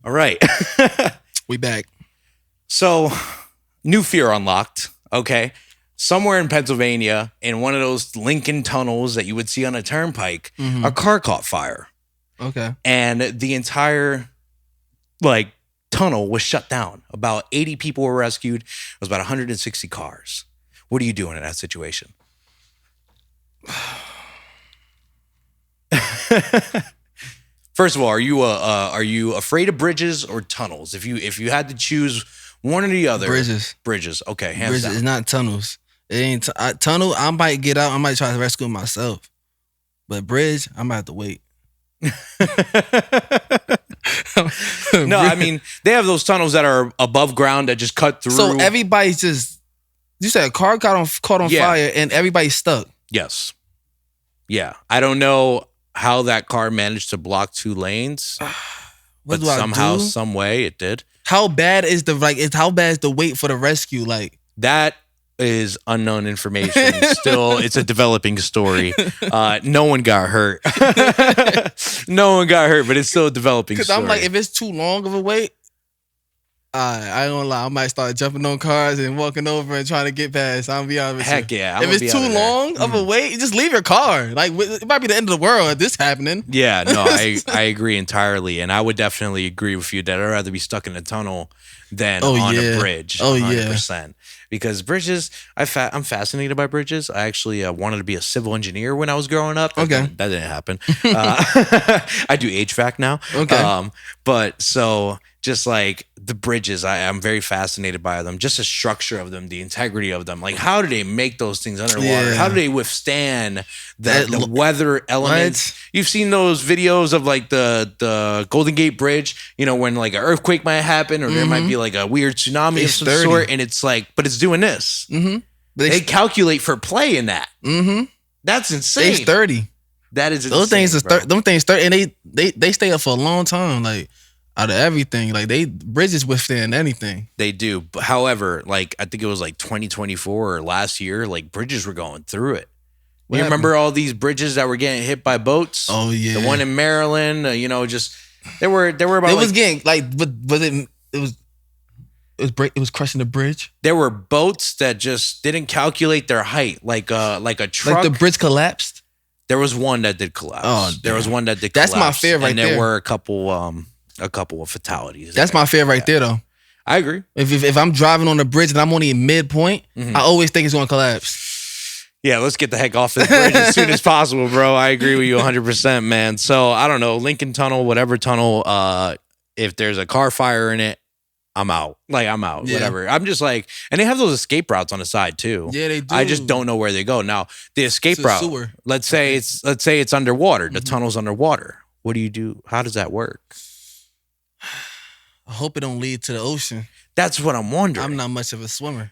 All right. We back. So, new fear unlocked. Okay. Somewhere in Pennsylvania, in one of those Lincoln tunnels that you would see on a turnpike, a car caught fire. Okay. And the entire, tunnel was shut down. About 80 people were rescued. It was about 160 cars. What are you doing in that situation? First of all, are you afraid of bridges or tunnels? If you had to choose one or the other, Bridges. Okay, hands Bridges. down. It's not tunnels. It ain't tunnel. I might get out. I might try to rescue myself. But bridge, I might have to wait. No, I mean they have those tunnels that are above ground that just cut through. So everybody's just. You said a car caught on fire and everybody's stuck. Yes. Yeah, I don't know how that car managed to block 2 lanes, but somehow, some way, it did. How bad is how bad is the wait for the rescue? Like that is unknown information. Still, it's a developing story. No one got hurt. No one got hurt, but it's still a developing story. Because I'm like, if it's too long of a wait, I ain't gonna lie, I might start jumping on cars and walking over and trying to get past. I'm gonna be honest with you. Heck yeah. If it's too long of a wait, just leave your car. Like, it might be the end of the world if this happening. Yeah, no, I agree entirely. And I would definitely agree with you that I'd rather be stuck in a tunnel than on a bridge. 100%. Because bridges, I'm fascinated by bridges. I actually wanted to be a civil engineer when I was growing up. That didn't happen. I do HVAC now. Okay. But so just like the bridges, I'm very fascinated by them. Just the structure of them, the integrity of them. Like, how do they make those things underwater? Yeah. How do they withstand the weather elements? What? You've seen those videos of like the Golden Gate Bridge, when like an earthquake might happen or there might be like a weird tsunami of some sort. And it's like, but it's doing this. Mm-hmm. They calculate for play in that. Mm-hmm. That's insane. It's 30. That is insane. Those things are them things 30, and they stay up for a long time. Like, out of everything, like bridges withstand anything. They do. But however, like I think it was like 2024 or last year, like bridges were going through it. You remember all these bridges that were getting hit by boats? Oh yeah, the one in Maryland. Just they were about. It was getting it was crushing the bridge. There were boats that just didn't calculate their height, like a truck. Like the bridge collapsed. There was one that did collapse. Oh, there was one that did. That's collapse. my fear right there. And there were a couple of fatalities. That's my fear right there, though. I agree. If I'm driving on the bridge and I'm only in midpoint, I always think it's going to collapse. Yeah, let's get the heck off this bridge as soon as possible, bro. I agree with you 100%, man. So, I don't know, Lincoln Tunnel, whatever tunnel, if there's a car fire in it, I'm out. Like, I'm out, whatever. I'm just like, and they have those escape routes on the side, too. Yeah, they do. I just don't know where they go. Now, the escape route, sewer. let's say it's underwater. The tunnel's underwater. What do you do? How does that work? I hope it don't lead to the ocean. That's what I'm wondering. I'm not much of a swimmer.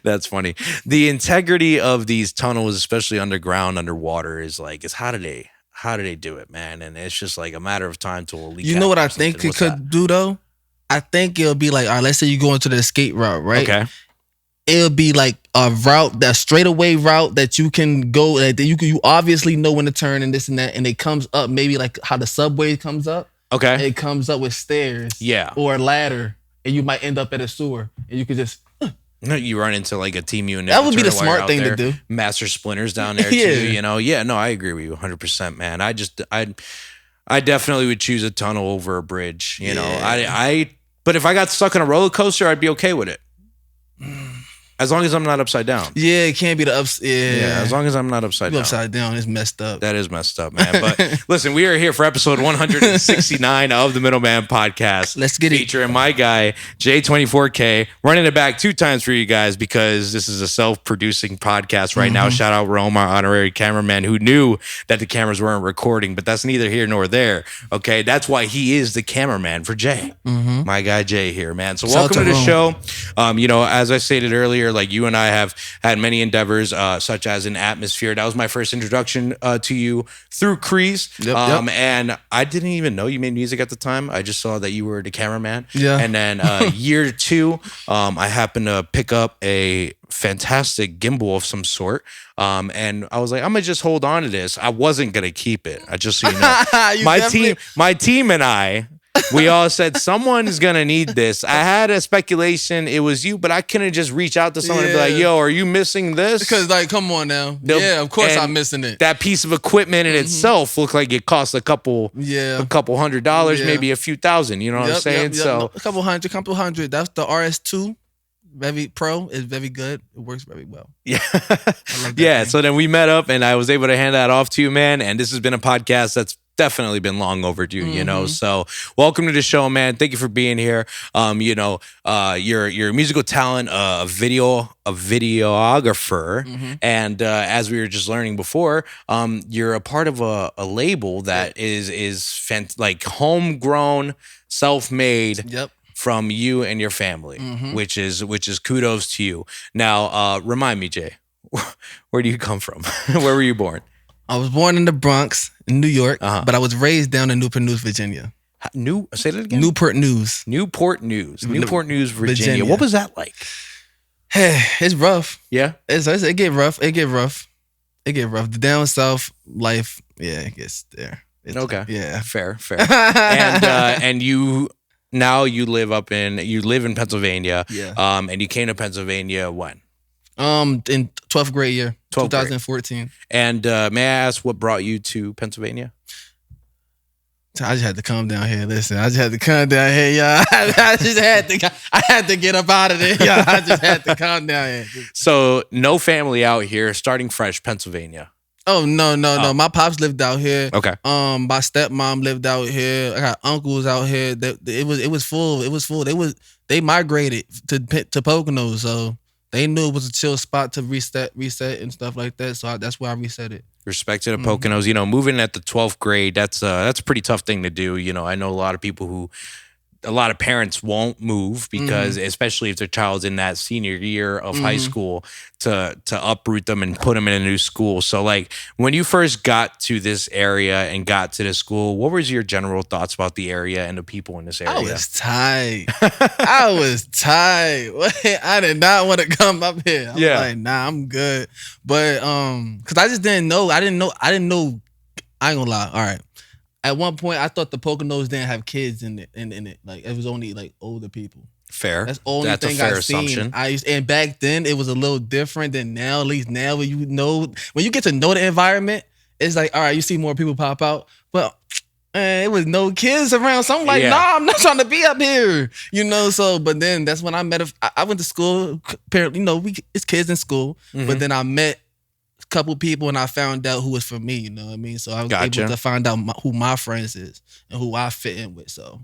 That's funny. The integrity of these tunnels, especially underground, underwater, is how do they do it, man? And it's just like a matter of time till a leak. You know what I think it could do though? I think it'll be like, all right, let's say you go into the escape route, right? Okay. It'll be like a route, that straightaway route that you can go, that you obviously know when to turn and this and that, and it comes up maybe like how the subway comes up. Okay. It comes up with stairs. Yeah. Or a ladder, and you might end up at a sewer, and you could just. You run into like a team unit. That would be the smart thing to do. Master splinters down there too. Yeah, no, I agree with you 100%, man. I definitely would choose a tunnel over a bridge. But if I got stuck on a roller coaster, I'd be okay with it. As long as I'm not upside down. Yeah, it can't be the ups. Yeah, as long as I'm not upside down. Upside down is messed up. That is messed up, man. But listen, we are here for episode 169 of the Middleman Podcast. Let's get it. Featuring my guy, J24K, running it back 2 times for you guys because this is a self-producing podcast right now. Shout out Rome, our honorary cameraman, who knew that the cameras weren't recording, but that's neither here nor there. Okay, that's why he is the cameraman for Jay. My guy Jay here, man. So welcome to the show. As I stated earlier, earlier, like you and I have had many endeavors, such as an Atmosphere. That was my first introduction to you through Crease. Yep. And I didn't even know you made music at the time. I just saw that you were the cameraman. Yeah. And then year two, I happened to pick up a fantastic gimbal of some sort. And I was like, I'm gonna just hold on to this. I wasn't gonna keep it. I just so you know. My team and I, we all said someone's gonna need this. I had a speculation it was you, but I couldn't just reach out to someone and be like, yo, are you missing this? Because like, come on now. Yeah, of course I'm missing it. That piece of equipment in itself looked like it cost a couple $100, maybe a few thousand, you know what I'm saying? So a couple hundred. That's the RS2. Very Pro is very good. It works very well. Yeah. Yeah. So then we met up and I was able to hand that off to you, man. And this has been a podcast that's definitely been long overdue, you know. So welcome to the show, man. Thank you for being here. You know, you're a musical talent, a videographer. And as we were just learning before, you're a part of a label that is like homegrown, self-made. Yep. From you and your family, which is kudos to you. Now, remind me, Jay, where do you come from? Where were you born? I was born in the Bronx, in New York, but I was raised down in Newport News, Virginia. Say that again? Newport News, Virginia. What was that like? Hey, it's rough. Yeah? It get rough. The down south life, it gets there. Okay. Yeah. Fair. And you... Now you live in Pennsylvania. Yeah. And you came to Pennsylvania when? In 12th grade year, 2014. And may I ask what brought you to Pennsylvania? I just had to come down here. Listen, I just had to come down here, y'all. I had to get up out of there, y'all. I just had to come down here. So no family out here, starting fresh, Pennsylvania. Oh, no. My pops lived out here. Okay. My stepmom lived out here. I got uncles out here. It was full. They migrated to Poconos, so they knew it was a chill spot to reset and stuff like that. So that's where I reset it. Respect to the Poconos. You know, moving at the 12th grade, that's a pretty tough thing to do. You know, I know a lot of parents won't move because, especially if their child's in that senior year of high school, to uproot them and put them in a new school. So, like, when you first got to this area and got to the school, what was your general thoughts about the area and the people in this area? I was tired. I did not want to come up here. I was like, nah, I'm good. But because I just didn't know. I didn't know. I ain't gonna lie. All right. At one point, I thought the Poconos didn't have kids in it. Like, it was only like older people. Fair. That's the only thing I've seen. And back then, it was a little different than now. At least now, when you get to know the environment, it's like, all right, you see more people pop out. But it was no kids around. So I'm like, nah, I'm not trying to be up here. You know, so, but then that's when I met, I went to school. Apparently, it's kids in school. But then I met couple people and I found out who was for me, you know what I mean? So I was able to find out who my friends is and who I fit in with. So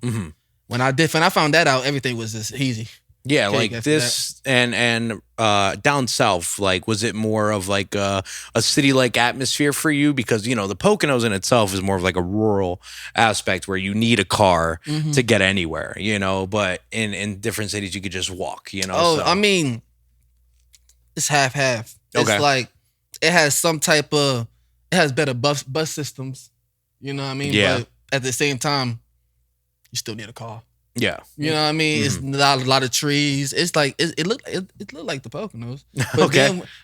when I found that out, everything was just easy. Yeah, like this and down south, like, was it more of like a city-like atmosphere for you? Because, you know, the Poconos in itself is more of like a rural aspect where you need a car to get anywhere, you know, but in different cities you could just walk, you know? Oh, so. I mean, it's half-half. It's like, it has better bus systems, you know what I mean? Yeah. But at the same time, you still need a car. Yeah. You know what I mean? It's a lot of trees. It's like, it looked like the Poconos.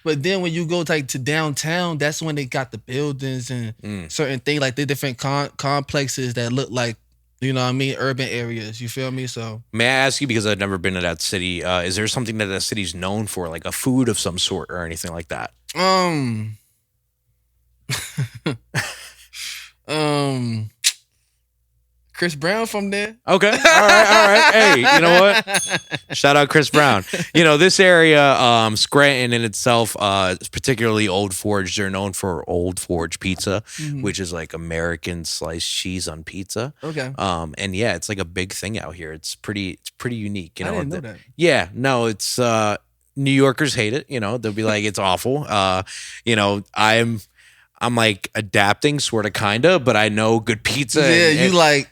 But then when you go to downtown, that's when they got the buildings and certain things, like the different complexes that look like, you know what I mean, urban areas. You feel me? So may I ask you, because I've never been to that city, is there something that city's known for, like a food of some sort or anything like that? Chris Brown from there. Okay. All right. Hey, you know what? Shout out Chris Brown. You know, this area, Scranton in itself, particularly Old Forge, they're known for Old Forge pizza, which is like American sliced cheese on pizza. Okay. And yeah, it's like a big thing out here. It's pretty unique. You know, I didn't know that. Yeah. No, it's New Yorkers hate it. You know, they'll be like, it's awful. You know, I'm like adapting, sort of, kind of, but I know good pizza. Yeah, and, you like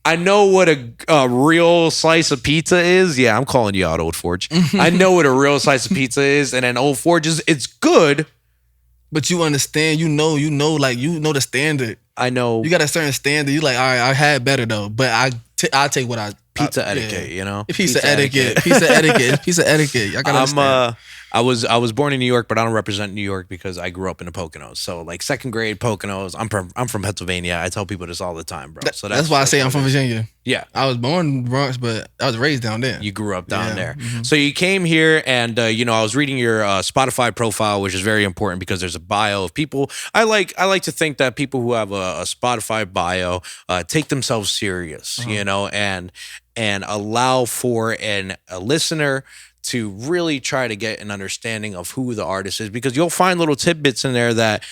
I know what a real slice of pizza is. Yeah, I'm calling you out, Old Forge. I know what a real slice of pizza is, and then Old Forge it's good. But you understand, you know the standard. I know. You got a certain standard. You like, all right, I had better though, but I take what I pizza etiquette, you know? Pizza etiquette. Pizza etiquette. I gotta understand. I was born in New York, but I don't represent New York because I grew up in the Poconos. So like second grade Poconos. I'm from Pennsylvania. I tell people this all the time, bro. So that's why I say I'm from Virginia. Yeah, I was born in the Bronx, but I was raised down there. You grew up down there. Mm-hmm. So you came here, and I was reading your Spotify profile, which is very important because there's a bio of people. I like to think that people who have a Spotify bio take themselves serious, and allow for a listener to really try to get an understanding of who the artist is, because you'll find little tidbits in there that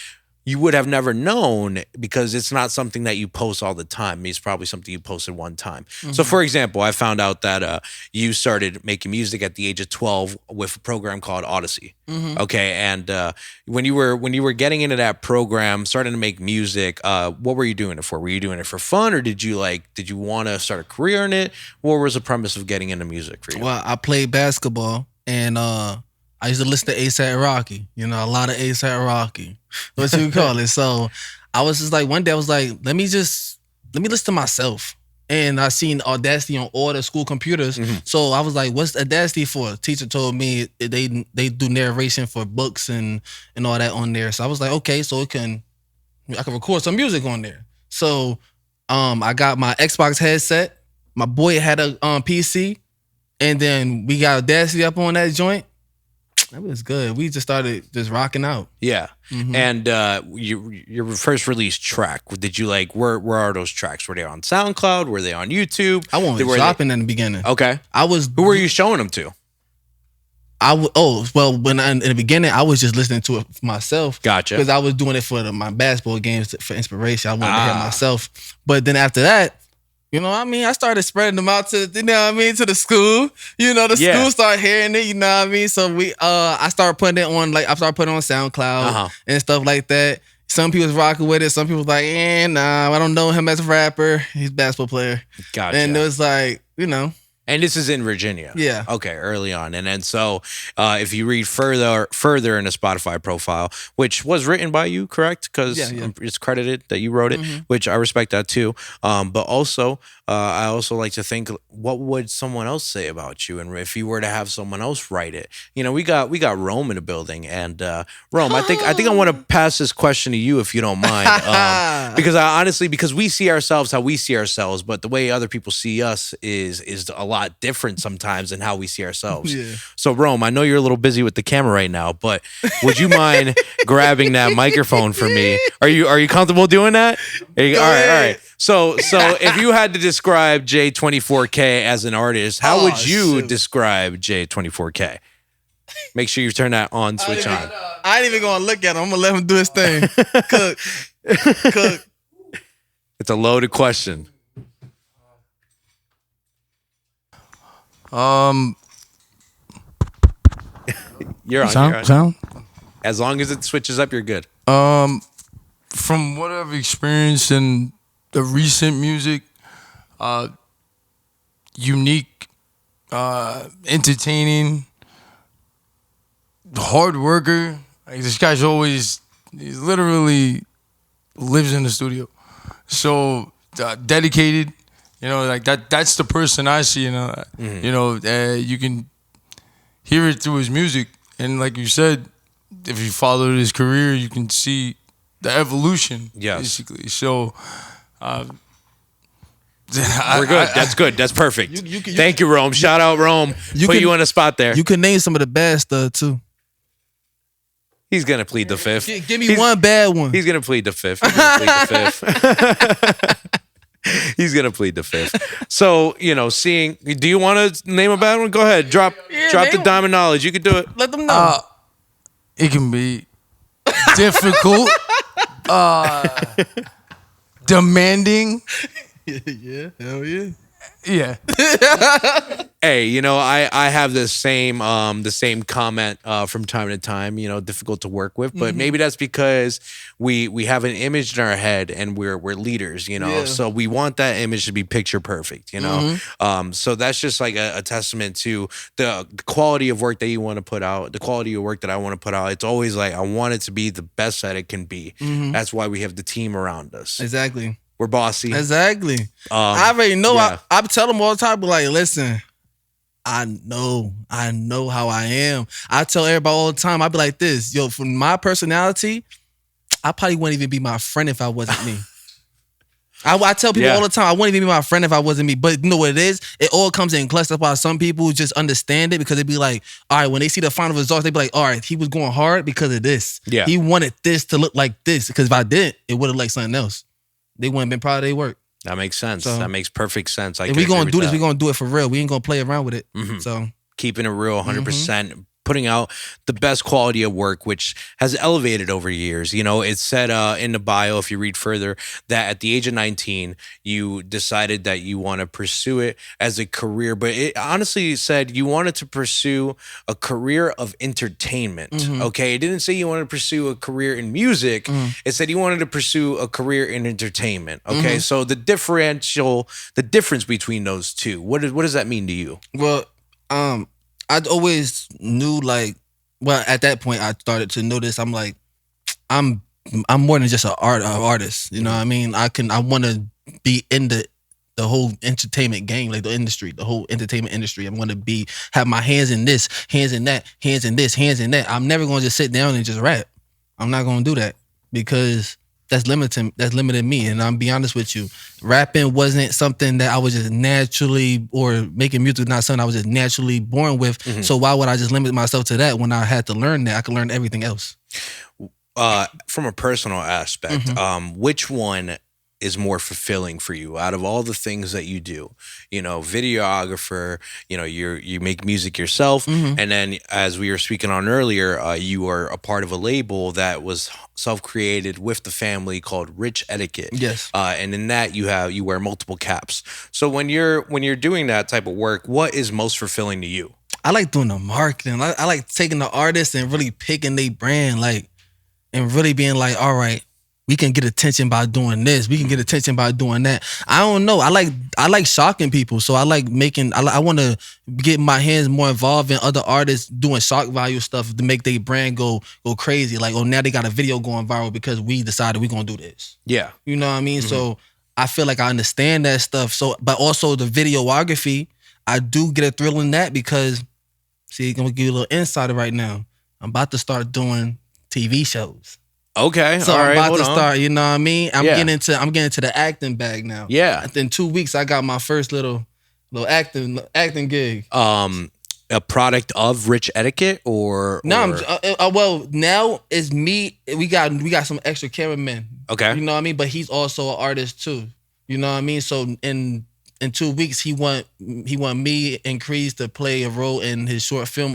you would have never known because it's not something that you post all the time. It's probably something you posted one time. Mm-hmm. So for example, I found out that you started making music at the age of 12 with a program called Odyssey. Mm-hmm. Okay. And when you were getting into that program, starting to make music, what were you doing it for? Were you doing it for fun, or did you want to start a career in it? What was the premise of getting into music for you? Well, I played basketball, and I used to listen to A$AP Rocky, a lot of A$AP Rocky, what you call it. So I was just like, one day I was like, let me listen to myself. And I seen Audacity on all the school computers. Mm-hmm. So I was like, what's Audacity for? Teacher told me they do narration for books and all that on there. So I was like, okay, so I can record some music on there. So I got my Xbox headset. My boy had a PC. And then we got Audacity up on that joint. That was good. We just started just rocking out. Yeah. Mm-hmm. And your first release track, did you where are those tracks? Were they on SoundCloud? Were they on YouTube? I wasn't dropping in the beginning. Okay. Who were you showing them to? When in the beginning, I was just listening to it for myself. Gotcha. Because I was doing it for my basketball games for inspiration. I wanted to hear myself. But then after that, I started spreading them out to, to the school. School started hearing it, So I started putting it on, I started putting it on SoundCloud and stuff like that. Some people was rocking with it. Some people was like, nah, I don't know him as a rapper. He's a basketball player. Gotcha. And it was like, And this is in Virginia. Yeah. Okay, early on. And then so if you read further in the Spotify profile, which was written by you, correct? Because it's credited that you wrote it, which I respect that too. But also, I also like to think, what would someone else say about you? And if you were to have someone else write it, we got Rome in the building. And Rome, I think I want to pass this question to you if you don't mind. Because we see ourselves how we see ourselves, but the way other people see us is a lot different sometimes than how we see ourselves. Yeah. So Rome, I know you're a little busy with the camera right now, but would you mind grabbing that microphone for me? Are you comfortable doing that? All right. So if you had to describe J24K as an artist, how would you describe J24K? Make sure you turn that on switch on. I ain't even gonna look at him. I'm gonna let him do his thing. Cook. It's a loaded question. You're on. Sound? As long as it switches up, you're good. From what I've experienced in the recent music, unique, entertaining, hard worker. This guy's he literally lives in the studio. So dedicated. That's the person I see, mm-hmm. You can hear it through his music. And like you said, if you followed his career, you can see the evolution, basically. So, we're good. That's good. That's perfect. Thank you, Rome. Shout out, Rome. Put you on the spot there. You can name some of the bad stuff, too. He's going to plead the fifth. Give me one bad one. He's going to plead the fifth. He's going to plead the fifth. So, do you want to name a bad one? Go ahead. Drop the diamond knowledge. You can do it. Let them know. It can be difficult, demanding. Yeah, hell yeah. Yeah. Hey, I have the same comment from time to time. Difficult to work with, but maybe that's because we have an image in our head and we're leaders. So we want that image to be picture perfect. So that's just like a testament to the quality of work that you want to put out, the quality of work that I want to put out. It's always like I want it to be the best that it can be. That's why we have the team around us. Exactly. We're bossy. Exactly. I already know. Yeah. I tell them all the time, but like, listen. I know how I am. I tell everybody all the time, I be like this, yo, from my personality, I probably wouldn't even be my friend if I wasn't me. I tell people all the time, I wouldn't even be my friend if I wasn't me. But you know what it is? It all comes in clutch. That's why some people just understand it because they be like, all right, when they see the final results, they be like, all right, he was going hard because of this. Yeah. He wanted this to look like this because if I didn't, it would have looked like something else. They wouldn't have been proud of their work. That makes sense. So, that makes perfect sense. If we're going to do this, we're going to do it for real. We ain't going to play around with it. So keeping it real 100%. Putting out the best quality of work, which has elevated over years. It said in the bio, if you read further, that at the age of 19, you decided that you want to pursue it as a career. But it honestly said you wanted to pursue a career of entertainment. Okay. It didn't say you wanted to pursue a career in music. It said you wanted to pursue a career in entertainment. Okay. So the difference between those two, what does that mean to you? Well, I always knew at that point I started to notice I'm like, I'm more than just an artist. You know what I mean? I want to be in the whole entertainment game, like the whole entertainment industry. I want to have my hands in this, hands in that, hands in this, hands in that. I'm never going to just sit down and just rap. I'm not going to do that because that's limiting me. And I'm be honest with you, rapping wasn't something that I was just naturally, or making music not something I was just naturally born with. So why would I just limit myself to that when I had to learn that? I could learn everything else. From a personal aspect, which one is more fulfilling for you out of all the things that you do? Videographer, you make music yourself. And then as we were speaking on earlier, you are a part of a label that was self-created with the family called Rich Etiquette. Yes. And in that you wear multiple caps. So when you're doing that type of work, what is most fulfilling to you? I like doing the marketing. I like taking the artists and really picking their brand, and really being like, all right, we can get attention by doing this. We can get attention by doing that. I don't know. I like shocking people. So I like I want to get my hands more involved in other artists doing shock value stuff to make their brand go crazy. Like, oh, now they got a video going viral because we decided we're going to do this. Yeah. You know what I mean? So I feel like I understand that stuff. So, but also the videography, I do get a thrill in that because, see, I'm going to give you a little insider right now. I'm about to start doing TV shows. Okay, so all right, I'm about to start. You know what I mean? I'm getting into the acting bag now. Yeah. In 2 weeks, I got my first little acting gig. A product of Rich Etiquette, or no? Well, now it's me. We got some extra cameramen. Okay, you know what I mean. But he's also an artist too. You know what I mean. So in 2 weeks, he want me and Crease to play a role in his short film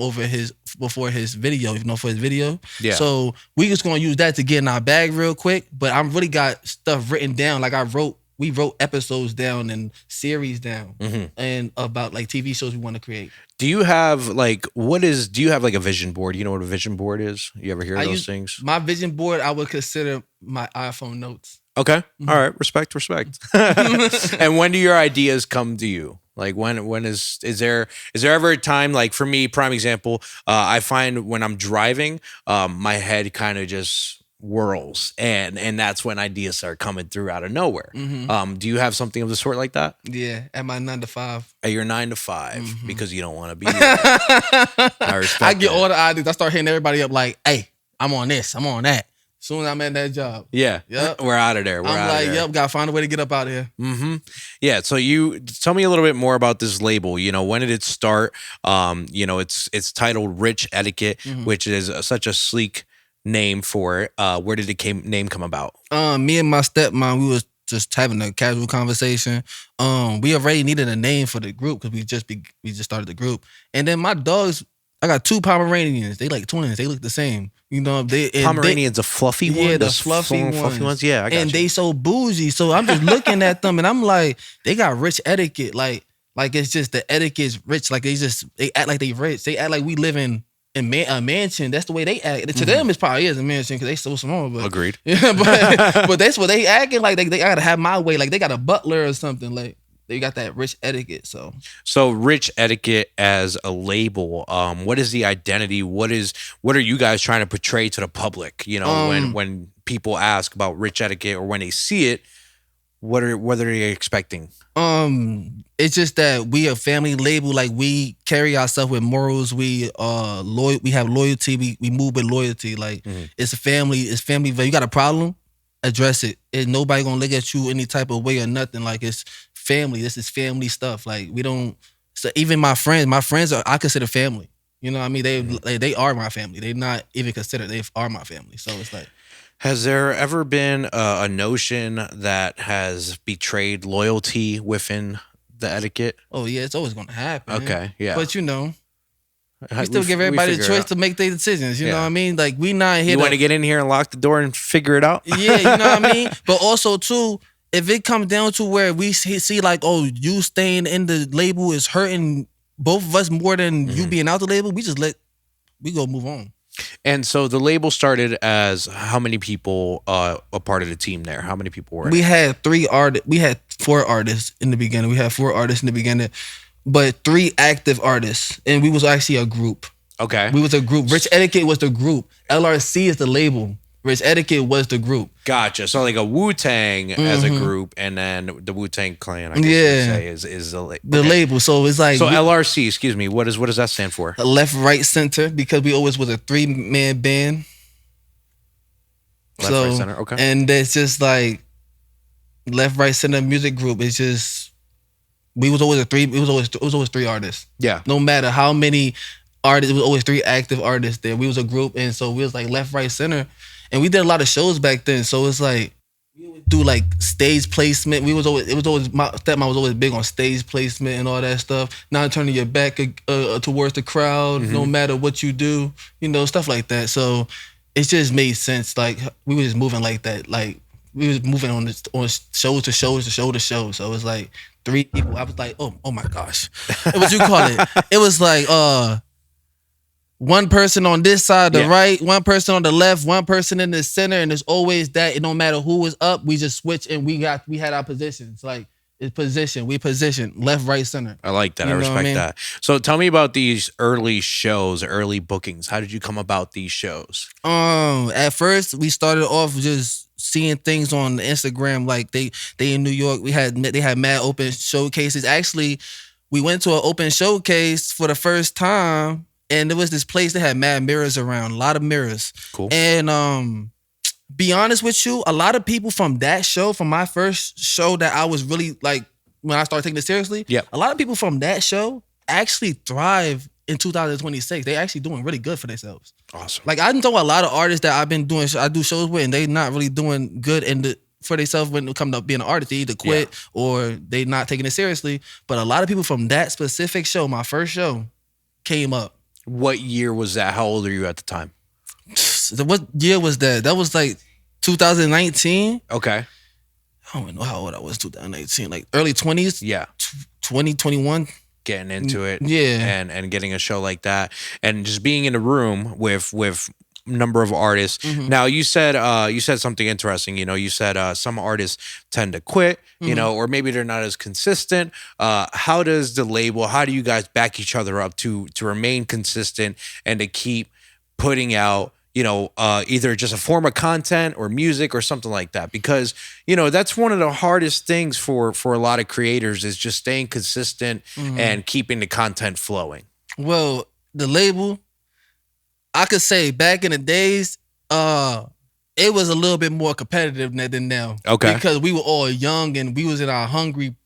before his video, for his video. Yeah. So we just gonna use that to get in our bag real quick. But I really got stuff written down. Like we wrote episodes down and series down, and about TV shows we want to create. Do you have do you have a vision board? You know what a vision board is? You ever hear of those things? My vision board, I would consider my iPhone notes. Okay. All right. Respect. And when do your ideas come to you? Like when is there ever a time, like for me, prime example, I find when I'm driving, my head kind of just whirls and that's when ideas start coming through out of nowhere. Do you have something of the sort like that? Yeah. At my 9 to 5. At your 9 to 5 because you don't want to be there. I respect I get all the ideas. I start hitting everybody up like, hey, I'm on this, I'm on that. Soon as I'm at that job. Yeah. Yep. We're out of there. Yep, gotta find a way to get up out of here. Yeah. So you tell me a little bit more about this label. When did it start? It's titled Rich Etiquette, which is such a sleek name for it. Where did the name come about? Me and my stepmom, we was just having a casual conversation. We already needed a name for the group because we just started the group. And then my dogs, I got 2 Pomeranians. They like twins. They look the same. Pomeranians are fluffy ones? Yeah, the fluffy ones. Yeah, I got and they so bougie. So I'm just looking at them and I'm like, they got Rich Etiquette. Like, Like it's just the etiquette's rich. Like they act like they rich. They act like we live in a mansion. That's the way they act. To them, it probably is a mansion because they so small. But agreed. Yeah, but that's what they acting like. They gotta have my way. Like they got a butler or something. Like they got that rich etiquette. So rich etiquette as a label. What is the identity? What are you guys trying to portray to the public? You know, when people ask about rich etiquette or when they see it, what are they expecting? It's just that we a family label. Like we carry ourselves with morals. We we have loyalty. We move with loyalty. Like it's a family. It's family. If you got a problem, address it. And nobody gonna look at you any type of way or nothing. Like it's family. This is family stuff. Like we don't. So even my friends are I consider family. You know what I mean? They are my family. They not even considered. They are my family. So it's like. Has there ever been a notion that has betrayed loyalty within the etiquette? Oh yeah, it's always gonna happen. Okay, yeah. But we still give everybody the choice to make their decisions. You know what I mean? Like we not here. You want to get in here and lock the door and figure it out? Yeah, you know what I mean? But also too, if it comes down to where we see like, oh, you staying in the label is hurting both of us more than you being out the label, we go move on. And so the label started as how many people a part of the team there? How many people were in We it? had 3 artists. We had 4 artists in the beginning. But 3 active artists. And we was actually a group. Okay. We was a group. Rich Etiquette was the group. LRC is the label. Rich Etiquette was the group. Gotcha. So like a Wu-Tang as a group, and then the Wu-Tang Clan, I guess you would say, is the label. So it's like LRC. Excuse me. What does that stand for? Left, right, center, because we always was a 3-man band. Left, right, center. Okay. And it's just like left, right, center music group. It's just we was always it was always 3 artists. Yeah. No matter how many artists, it was always 3 active artists there. We was a group, and so we was like left, right, center. And we did a lot of shows back then, so it's like we would do like stage placement. My stepmom was always big on stage placement and all that stuff. Not turning your back towards the crowd, no matter what you do, stuff like that. So it just made sense. Like we were just moving like that. Like we was moving on show to show to show to show. So it was like 3 people. I was like, oh my gosh, what you call it? It was like one person on this side, the right, one person on the left, one person in the center, and there's always that. It don't matter who was up, we just switch and we had our positions. Like it's position, we position left, right, center. I like that. I respect that. So tell me about these early shows, early bookings. How did you come about these shows? At first we started off just seeing things on Instagram, like they in New York. They had mad open showcases. Actually, we went to an open showcase for the first time. And there was this place that had mad mirrors around, a lot of mirrors. Cool. And be honest with you, a lot of people from that show, from my first show that I was really like, when I started taking it seriously, a lot of people from that show actually thrive in 2026. They actually doing really good for themselves. Awesome. Like I know a lot of artists that I do shows with, and they not really doing good for themselves when it comes to being an artist. They either quit or they not taking it seriously. But a lot of people from that specific show, my first show, came up. What year was that? How old are you at the time? What year was that? That was like 2019. Okay. I don't know how old I was 2019. Like early 20s. Yeah. 2021. Getting into it. Yeah. And getting a show like that. And just being in a room with number of artists. Now you said something interesting. You said some artists tend to quit, or maybe they're not as consistent. How does the label? How do you guys back each other up to remain consistent and to keep putting out, either just a form of content or music or something like that? Because that's one of the hardest things for a lot of creators is just staying consistent and keeping the content flowing. Well, the label, I could say back in the days, it was a little bit more competitive than now. Okay. Because we were all young and we was in our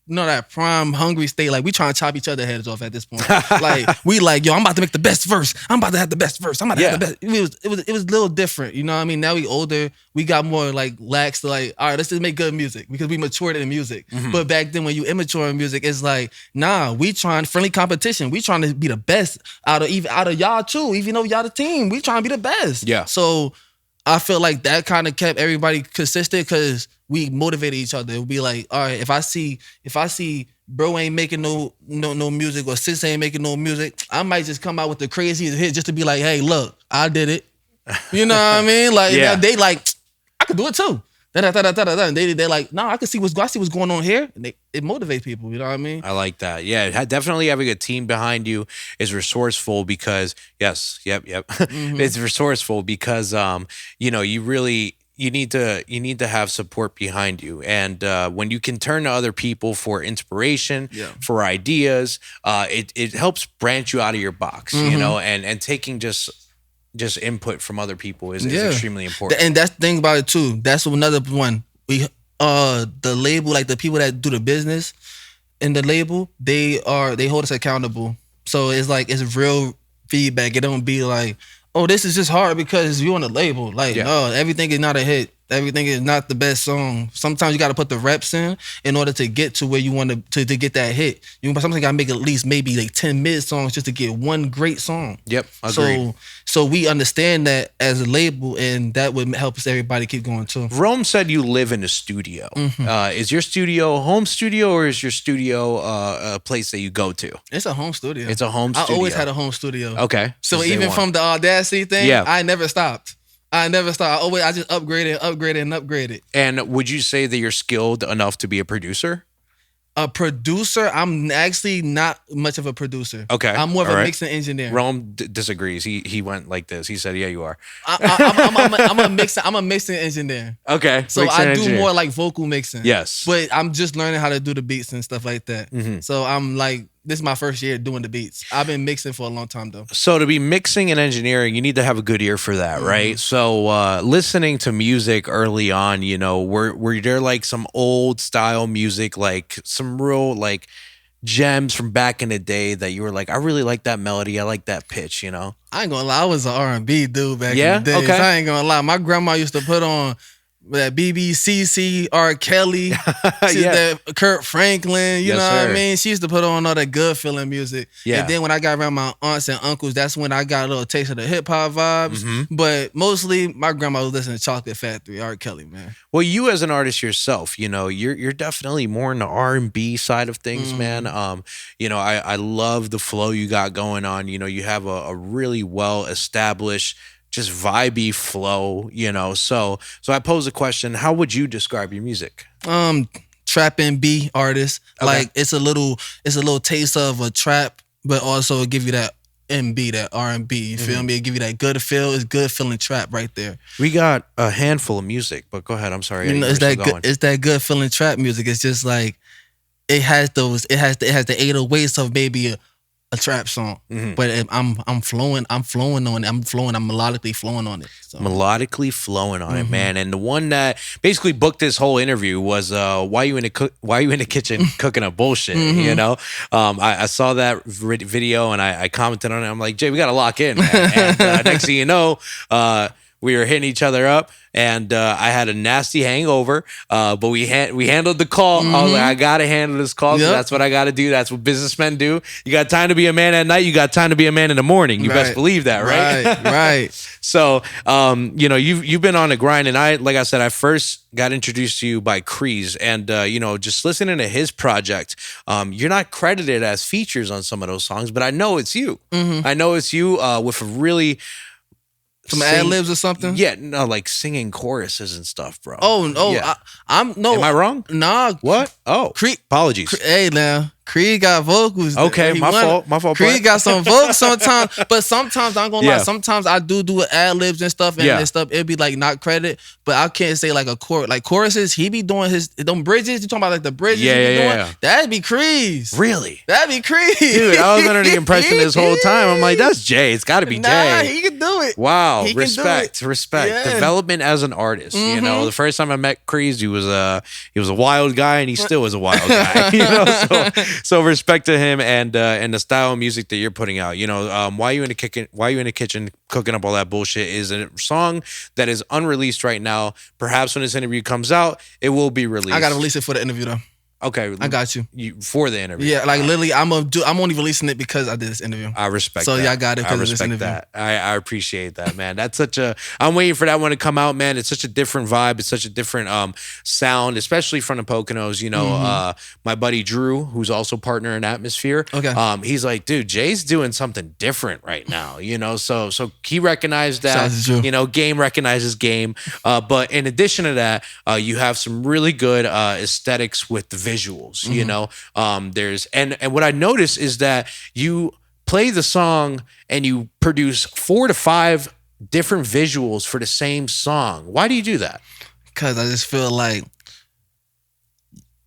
that prime hungry state. Like we trying to chop each other heads off at this point. Like we like, yo, I'm about to make the best verse. I'm about to have the best verse. I'm about to have the best. It was a little different. You know what I mean? Now we older. We got more like lax to like, all right, let's just make good music because we matured in music. But back then when you immature in music, it's like, nah, we trying friendly competition. We trying to be the best out of y'all too. Even though y'all the team, we trying to be the best. Yeah. So I feel like that kind of kept everybody consistent because we motivated each other. It would be like, all right, if I see bro ain't making no music, or sis ain't making no music, I might just come out with the craziest hit just to be like, hey, look, I did it. You know what I mean? Like they like, I could do it too. And they like, no, I see what's going on here. And it motivates people. You know what I mean? I like that. Yeah, definitely having a team behind you is resourceful because it's resourceful because you need to have support behind you, and when you can turn to other people for inspiration, for ideas, it helps branch you out of your box, and taking just input from other people is extremely important. And that's the thing about it too. That's another one. We the label, like the people that do the business in the label, they hold us accountable. So it's like it's real feedback. It don't be like, oh, this is just hard because you on the label. Like, no, everything is not a hit. Everything is not the best song. Sometimes you got to put the reps in order to get to where you want to get that hit. You sometimes got to make at least maybe like 10 mid songs just to get one great song. Yep, agreed. So we understand that as a label, and that would help us everybody keep going too. Rome said you live in a studio. Is your studio a home studio, or is your studio a place that you go to? It's a home studio. It's a home studio. I always had a home studio. Okay. So even from the Audacity thing, I never stopped. I just upgraded. And would you say that you're skilled enough to be a producer? A producer? I'm actually not much of a producer. Okay. I'm more of a mixing engineer. Rome disagrees. He went like this. He said, "Yeah, you are." I'm a mixing engineer. Okay. So I do more like vocal mixing. Yes. But I'm just learning how to do the beats and stuff like that. So I'm like, this is my first year doing the beats. I've been mixing for a long time though. So to be mixing and engineering, you need to have a good ear for that, right? So listening to music early on, were there like some old style music, like some real like gems from back in the day that you were like, I really like that melody, I like that pitch, I ain't gonna lie, I was an R&B dude back in the day. Okay. I ain't gonna lie. My grandma used to put on that BBCC, R. Kelly, that Kurt Franklin, you know what I mean? She used to put on all that good feeling music. Yeah. And then when I got around my aunts and uncles, that's when I got a little taste of the hip hop vibes. But mostly my grandma was listening to Chocolate Factory, R. Kelly, man. Well, you as an artist yourself, you're definitely more in the R&B side of things, man. I love the flow you got going on. You have a really well established, just vibey flow, So I pose a question: how would you describe your music? Trap and B artist. Okay. Like it's a little taste of a trap, but also give you that MB, that R&B. You feel me? It give you that good feel. It's good feeling trap right there. We got a handful of music, but go ahead. I'm sorry. It's that good feeling trap music. It's just like it has the 808s of maybe a trap song, but I'm flowing on it. I'm melodically flowing on it. So. Melodically flowing on it, man. And the one that basically booked this whole interview was why you in the kitchen cooking up bullshit. I saw that video and I commented on it. I'm like, Jay, we gotta lock in, man. And next thing you know, we were hitting each other up, and I had a nasty hangover, but we handled the call. I was like, I gotta handle this call. So that's what I gotta do. That's what businessmen do. You got time to be a man at night. You got time to be a man in the morning. You best believe that, right? Right. So, you've been on the grind, and like I said, I first got introduced to you by Kreese, and just listening to his project, you're not credited as features on some of those songs, but I know it's you. I know it's you with a really some ad-libs or something? Yeah, no, like singing choruses and stuff, bro. Yeah. Am I wrong? Nah. What? Oh, apologies. Hey, now. Creed got vocals. Okay, my fault. Creed got some vocals sometimes, but sometimes I'm gonna lie. Sometimes I do ad-libs and stuff, and stuff. It'd be like not credit, but I can't say like a chorus. Like choruses, he be doing them bridges. You talking about like the bridges? Yeah. That'd be Kreese. Really? That'd be Kreese. Dude, I was under the impression this whole time. I'm like, that's Jay. It's got to be Jay. He can do it. Wow, respect. Yeah. Development as an artist. The first time I met Kreese, he was a wild guy, and he still is a wild guy. So respect to him and the style of music that you're putting out. Why you in the kitchen cooking up all that bullshit is a song that is unreleased right now. Perhaps when this interview comes out, it will be released. I gotta release it for the interview though. Okay, I got you. For the interview. Yeah, like literally, I'm only releasing it because I did this interview. I respect. So that. yeah, I got it. I respect that. I appreciate that, man. That's such a. I'm waiting for that one to come out, man. It's such a different vibe. It's such a different sound, especially from the Poconos. You know, my buddy Drew, who's also partner in Atmosphere. Okay. He's like, dude, Jay's doing something different right now. You know, so he recognized that. You know, game recognizes game. But in addition to that, you have some really good aesthetics with the visuals, you know, there's, and what I noticed is that you play the song and you produce 4 to 5 different visuals for the same song. Why do you do that? Because I just feel like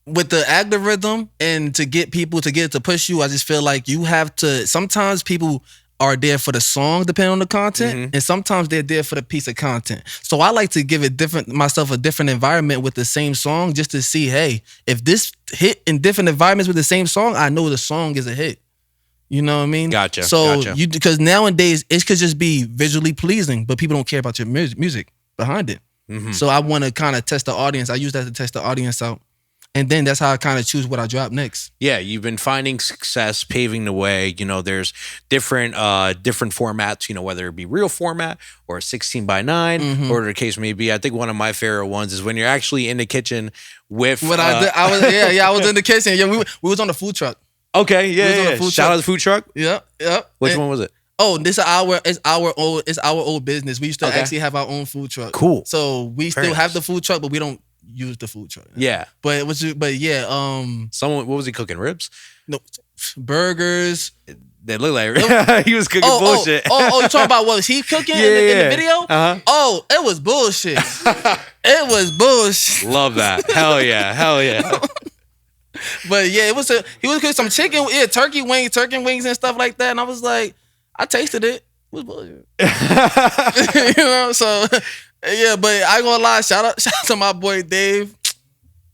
with the algorithm and to get people to get it to push you, I just feel like you have to, sometimes people are there for the song, depending on the content, and sometimes they're there for the piece of content. So I like to give myself a different environment with the same song, just to see, hey, if this hit in different environments with the same song, I know the song is a hit. You know what I mean? Gotcha. So because nowadays it could just be visually pleasing, but people don't care about your music behind it. So I want to kind of test the audience. I use that to test the audience out. And then that's how I kind of choose what I drop next. Yeah, you've been finding success, paving the way. You know, there's different formats, you know, whether it be real format or 16:9, or the case may be. I think one of my favorite ones is when you're actually in the kitchen with. I was in the kitchen. Yeah, we was on the food truck. Okay, yeah. Shout out to the food truck. Yep. Which one was it? Oh, this is our old business. We used to actually have our own food truck. Cool. So we still have the food truck, but we don't use the food truck. Yeah. But someone, what was he cooking? Ribs? No, burgers. They look like he was cooking bullshit. You talking about what was he cooking in the video? Oh, it was bullshit. It was bullshit. Love that. Hell yeah. But yeah, he was cooking some chicken, turkey wings and stuff like that. And I was like, I tasted it. It was bullshit. You know, so yeah, but I ain't gonna lie, shout out to my boy Dave,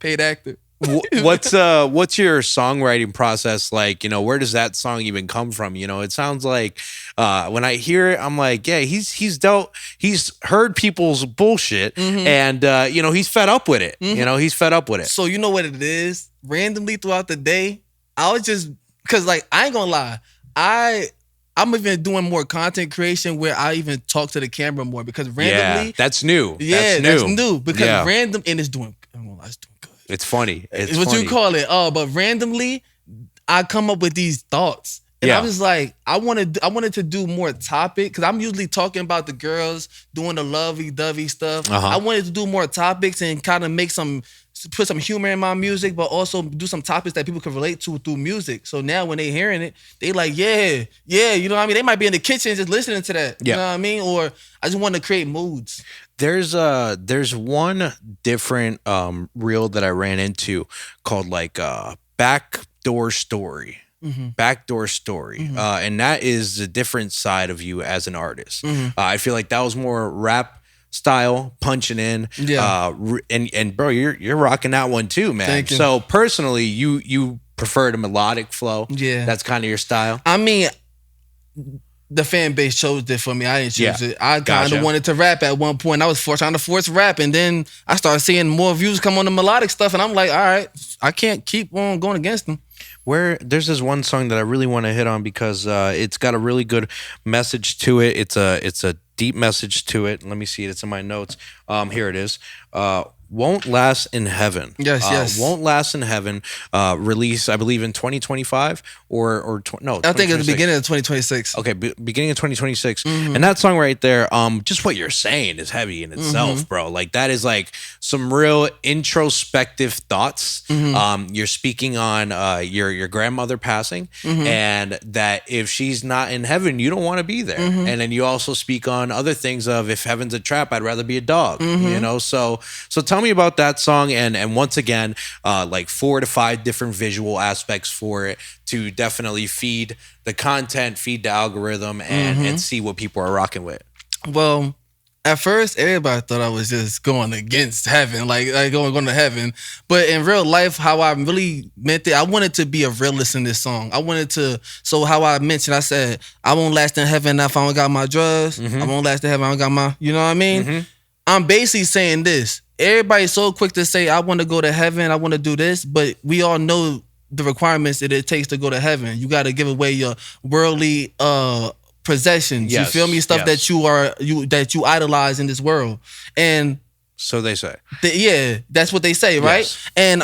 paid actor. What's your songwriting process like? You know, where does that song even come from? You know, it sounds like when I hear it, I'm like, yeah, he's heard people's bullshit, and you know, he's fed up with it. You know, he's fed up with it. So you know what it is? Randomly throughout the day, I was just, cause like I ain't gonna lie, I'm even doing more content creation where I even talk to the camera more, because randomly. Yeah, that's new. Yeah, that's new because random, and it's doing good. It's funny. It's what you call it. But randomly, I come up with these thoughts. And I was like, I wanted to do more topic, because I'm usually talking about the girls doing the lovey-dovey stuff. I wanted to do more topics and kind of put some humor in my music, but also do some topics that people can relate to through music. So now when they hearing it, they like, yeah, you know what I mean? They might be in the kitchen just listening to that. You know what I mean? Or I just want to create moods. There's one different reel that I ran into called like Backdoor Story. Backdoor Story. And that is a different side of you as an artist. I feel like that was more rap style, punching in. And bro, you're rocking that one too, man. Thank you. So personally, you prefer the melodic flow. Yeah. That's kind of your style. I mean, the fan base chose it for me. I didn't choose it. I kind of wanted to rap at one point. I was trying to force rap, and then I started seeing more views come on the melodic stuff, and I'm like, all right, I can't keep on going against them. Where there's this one song that I really want to hit on, because it's got a really good message to it. It's a deep message to it. Let me see it. It's in my notes. Here it is. Won't Last in Heaven. Yes. Won't Last in Heaven. Release, I believe, in 2025 or no. I think at the beginning of 2026. Okay, beginning of 2026. And that song right there, just what you're saying is heavy in itself, bro. Like that is like some real introspective thoughts. You're speaking on your grandmother passing, and that if she's not in heaven, you don't want to be there. And then you also speak on other things of, if heaven's a trap, I'd rather be a dog. You know, so tell me about that song, and once again, like 4 to 5 different visual aspects for it to definitely feed the content, feed the algorithm, and see what people are rocking with. Well, at first, everybody thought I was just going against heaven, like going to heaven. But in real life, how I really meant it, I wanted to be a realist in this song. I wanted to, so how I mentioned, I said, I won't last in heaven if I don't got my drugs. I won't last in heaven if I don't got my, you know what I mean? I'm basically saying this. Everybody's so quick to say, I want to go to heaven, I want to do this, but we all know the requirements that it takes to go to heaven. You got to give away your worldly possessions. Yes, you feel me? Stuff that you idolize in this world. And so they say. Yeah, that's what they say, right? Yes. And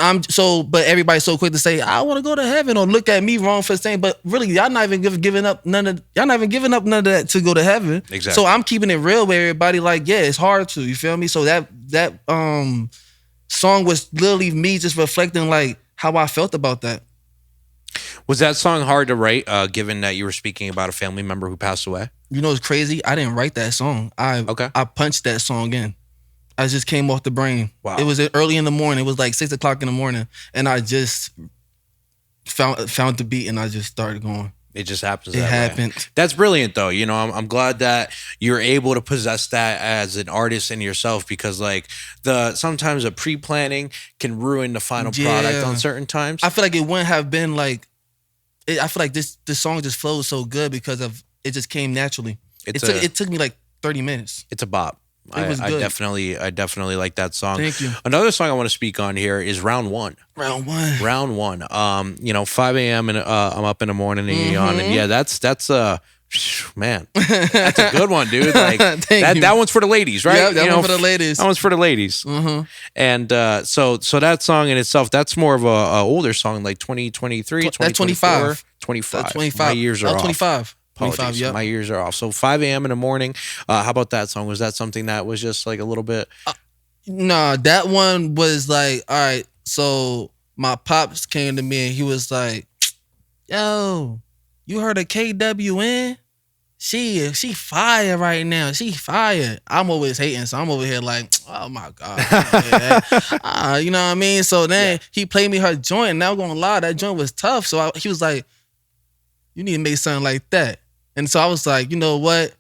but everybody's so quick to say, I want to go to heaven, or look at me wrong for saying, but really, y'all not even giving up none of that to go to heaven. Exactly. So I'm keeping it real with everybody. Like, yeah, it's hard to. You feel me? So that song was literally me just reflecting like how I felt about that. Was that song hard to write, given that you were speaking about a family member who passed away? You know, it's crazy. I didn't write that song. I punched that song in. I just came off the brain. Wow. It was early in the morning. It was like 6 o'clock in the morning. And I just found the beat and I just started going. It just happens. It happened. Way. That's brilliant, though. You know, I'm glad that you're able to possess that as an artist in yourself, because like sometimes a pre-planning can ruin the final product on certain times. I feel like it wouldn't have been like, I feel like this song just flows so good because of it just came naturally. It took me like 30 minutes. It's a bop. It was good. I definitely like that song. Thank you. Another song I want to speak on here is Round One. Round One. 5 a.m. and I'm up in the morning and yawn, and yeah, that's man, that's a good one, dude. Like that one's for the ladies, right? Yeah, that one for the ladies. That one's for the ladies. Mm-hmm. And so that song in itself, that's more of a older song, like 2023, 25. 25. 25. My years are off. 25. 25, yep. My ears are off. So 5 a.m. in the morning. How about that song? Was that something that was just like a little bit? Nah, that one was like, all right. So my pops came to me and he was like, yo, you heard of KWN? She fire right now. She fire. I'm always hating, so I'm over here like, oh my God. You know what I mean? So then he played me her joint. Now I'm gonna lie, that joint was tough. So he was like, you need to make something like that. And so I was like, you know what?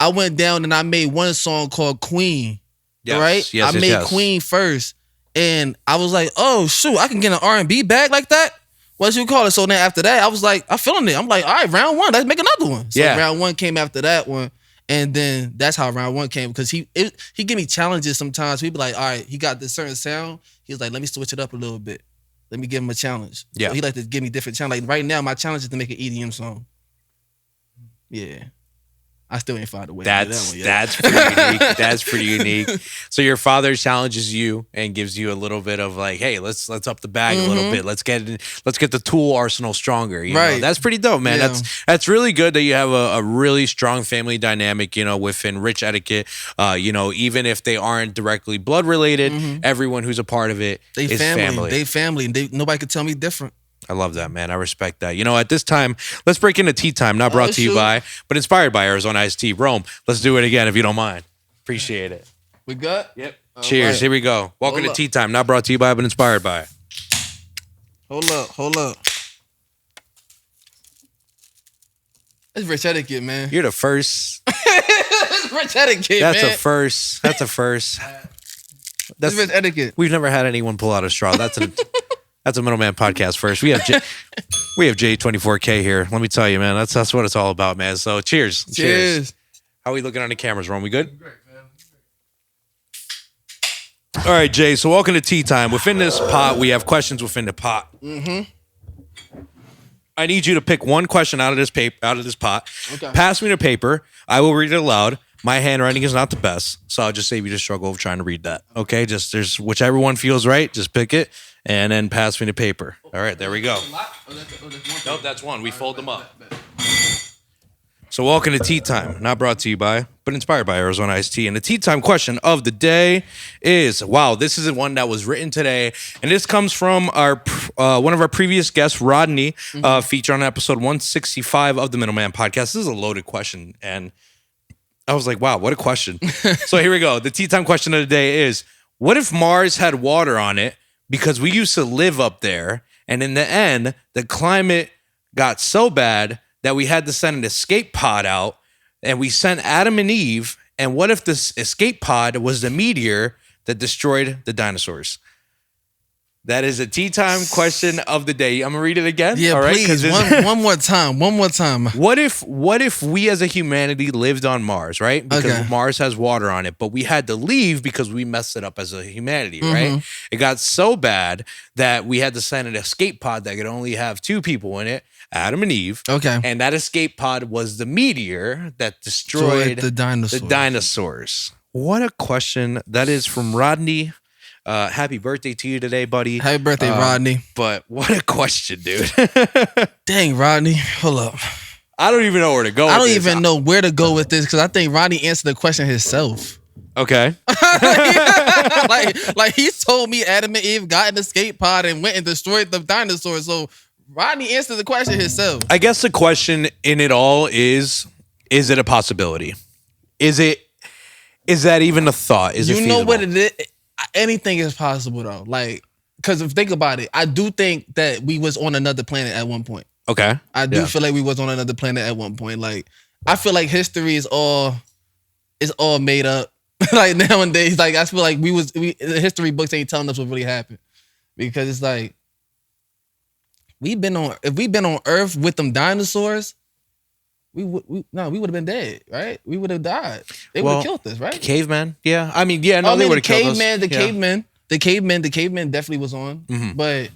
I went down and I made one song called Queen. Yes, right? Yes, I made Queen first. And I was like, oh shoot, I can get an R&B bag like that? What you call it? So then after that, I was like, I'm feeling it. I'm like, all right, round one, let's make another one. So round one came after that one. And then that's how round one came, because he give me challenges sometimes. He'd be like, all right, he got this certain sound. He was like, let me switch it up a little bit. Let me give him a challenge. Yeah. So he like to give me different challenges. Like right now, my challenge is to make an EDM song. Yeah. I still ain't found a way to do that one yet. That's pretty unique. That's pretty unique. So your father challenges you and gives you a little bit of like, hey, let's up the bag a little bit. Let's get the tool arsenal stronger. You know? That's pretty dope, man. Yeah. That's really good that you have a really strong family dynamic, you know, within Rich Etiquette. You know, even if they aren't directly blood related, everyone who's a part of it is family. They family. Nobody could tell me different. I love that, man. I respect that. You know, at this time, let's break into Tea Time, not brought to you by, but inspired by Arizona Iced Tea. Rome, let's do it again if you don't mind. Appreciate it. We good? Yep. Cheers. Right. Here we go. Welcome to Tea Time, not brought to you by, but inspired by. Hold up. It's Rich Etiquette, man. You're the first. It's Rich Etiquette, That's a first. That's It's Rich Etiquette. We've never had anyone pull out a straw. That's a Middleman Podcast first. We have J24K here. Let me tell you, man. That's what it's all about, man. So cheers. How are we looking on the cameras, Ron? We good? Great, man. All right, Jay. So welcome to Tea Time. Within this pot, we have questions within the pot. I need you to pick one question out of this pot. Okay. Pass me the paper. I will read it aloud. My handwriting is not the best, so I'll just save you the struggle of trying to read that. Okay, there's whichever one feels right. Just pick it and then pass me the paper. All right, there we go. Nope, that's one. We fold them up. So welcome to Tea Time, not brought to you by, but inspired by Arizona Iced Tea. And the Tea Time question of the day is, wow, this is one that was written today. And this comes from our one of our previous guests, Rodney, featured on episode 165 of the Middleman Podcast. This is a loaded question, and I was like, wow, what a question. So here we go. The Tea Time question of the day is, what if Mars had water on it because we used to live up there, and in the end, the climate got so bad that we had to send an escape pod out, and we sent Adam and Eve, and what if this escape pod was the meteor that destroyed the dinosaurs? That is a tea time question of the day. I'm gonna read it again. Yeah, all please. Right? One more time. What if we as a humanity lived on Mars, right? Because Mars has water on it, but we had to leave because we messed it up as a humanity, right? It got so bad that we had to send an escape pod that could only have 2 people in it, Adam and Eve. Okay. And that escape pod was the meteor that destroyed the dinosaurs. What a question. That is from Rodney. Happy birthday to you today, buddy. Happy birthday, Rodney. But what a question, dude. Dang, Rodney. Hold up. I don't even know where to go. I don't even know where to go with this because I think Rodney answered the question himself. Okay. like he told me Adam and Eve got an escape pod and went and destroyed the dinosaurs. So Rodney answered the question himself. I guess the question in it all is it a possibility? Is that even a thought? Is it feasible? You know what it is? Anything is possible though. Like, because if think about it, I do think that we was on another planet at one point. Okay. I do feel like we was on another planet at one point. Like, I feel like history is all made up. Like nowadays, like I feel like the history books ain't telling us what really happened. Because it's like if we've been on Earth with them dinosaurs, we would have been dead, right? We would have died. They would have killed us, right? Caveman, yeah. I mean, yeah, no, they would have killed us. The caveman definitely was on. Mm-hmm.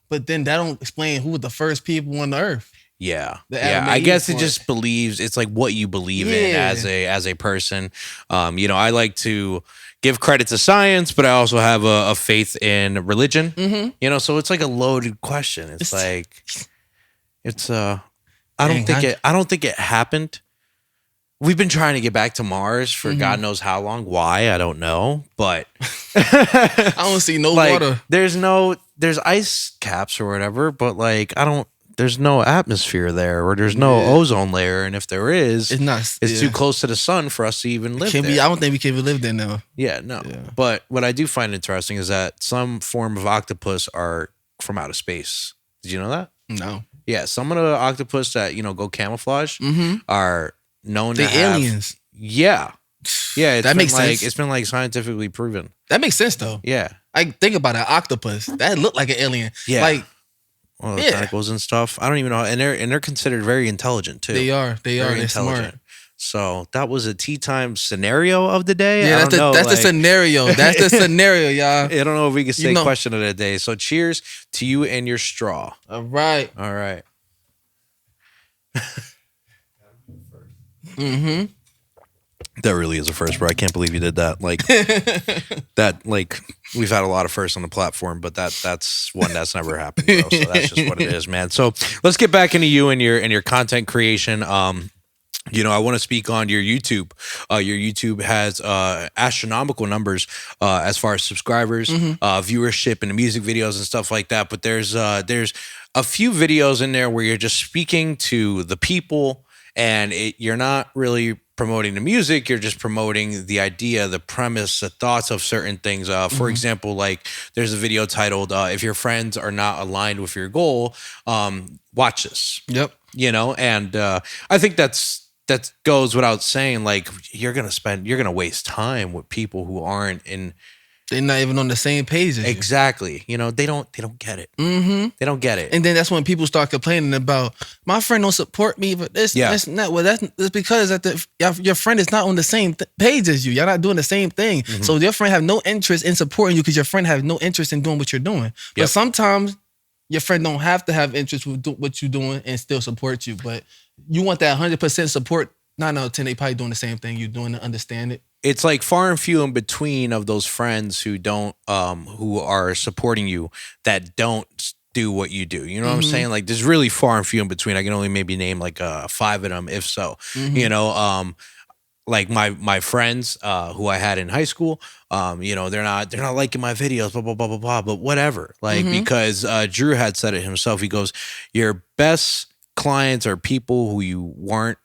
But then that don't explain who was the first people on the Earth. Yeah. I guess it just believes, it's like what you believe in as a person. I like to give credit to science, but I also have a faith in religion. Mm-hmm. So it's like a loaded question. I don't think it happened. We've been trying to get back to Mars for God knows how long. Why? I don't know. But I don't see no water. There's ice caps or whatever, but there's no atmosphere there, or there's no ozone layer, and if there is, it's too close to the sun for us to even live there. I don't think we can even live there now. Yeah, no. Yeah. But what I do find interesting is that some form of octopus are from outer space. Did you know that? No. Yeah, some of the octopus that go camouflage are known to have aliens. Yeah, that makes sense. It's been scientifically proven. That makes sense though. Yeah, think about an octopus that looked like an alien. Yeah, the tentacles and stuff. I don't even know, and they're considered very intelligent too. They are. They're intelligent. Smart. So that was a tea time scenario of the day. Yeah, that's the scenario. That's the scenario, y'all. I don't know if we can say question of the day. So cheers to you and your straw. All right. Mm-hmm. That really is a first, bro. I can't believe you did that. We've had a lot of firsts on the platform, but that's one that's never happened, bro. So that's just what it is, man. So let's get back into you and your content creation. I want to speak on your YouTube. Your YouTube has astronomical numbers as far as subscribers, viewership, and the music videos and stuff like that. But there's a few videos in there where you're just speaking to the people, and you're not really promoting the music. You're just promoting the idea, the premise, the thoughts of certain things. For example, there's a video titled "If Your Friends Are Not Aligned with Your Goal, Watch This." Yep. And I think that goes without saying. You're gonna waste time with people who they're not even on the same page as exactly. You. They don't get it. Mm-hmm. They don't get it. And then that's when people start complaining about my friend don't support me, but that's not. Well, that's because your friend is not on the same page as you. You're not doing the same thing. Mm-hmm. So your friend have no interest in supporting you because your friend have no interest in doing what you're doing. But sometimes your friend don't have to have interest with what you're doing and still support you. But you want that 100% support. 9 out of 10, they probably doing the same thing you're doing to understand it. It's far and few in between of those friends who don't, who are supporting you that don't do what you do. You know what I'm saying? There's really far and few in between. I can only maybe name 5 of them, if so. Mm-hmm. My friends who I had in high school, they're not liking my videos, blah blah blah blah blah. But whatever, because Drew had said it himself. He goes, "Your best clients are people who you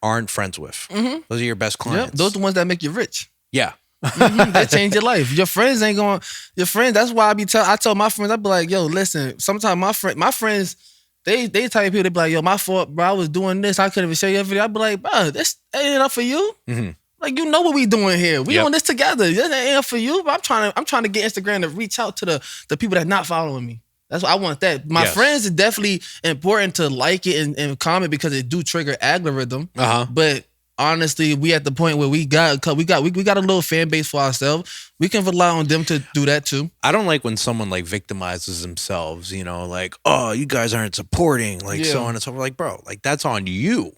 aren't friends with. Mm-hmm. Those are your best clients. Yep, those are the ones that make you rich. Yeah." They change your life. Your friends ain't going. Your friends. That's why I tell my friends. I be like, yo, listen. Sometimes my friends, they tell people, they be like, yo, my fault, bro. I was doing this. I couldn't even show you a video. I be like, bro, this ain't enough for you. Mm-hmm. Like, you know what we doing here. We on this together. That ain't for you. But I'm trying to get Instagram to reach out to the people that not following me. That's what I want. That my friends is definitely important to like it and comment because it do trigger algorithm. But honestly, we at the point where we got a little fan base for ourselves. We can rely on them to do that too. I don't like when someone like victimizes themselves, you know, like, oh, you guys aren't supporting, like so on and so forth. Like, bro, like that's on you.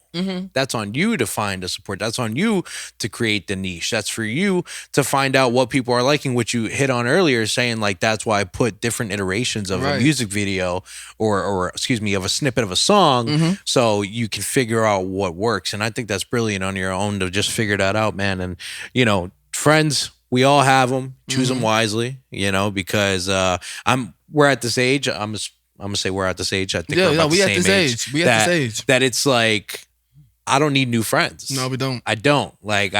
That's on you to find a support. That's on you to create the niche. That's for you to find out what people are liking, which you hit on earlier, saying like that's why I put different iterations of a music video or excuse me, of a snippet of a song so you can figure out what works. And I think that's brilliant on your own to just figure that out, man. And, you know, friends, we all have them. Choose them wisely, you know, because we're at this age. I'm gonna say we're at this age. I think we're about we the at same this age. We at this age. That it's like, I don't need new friends. No, we don't. I don't. Like,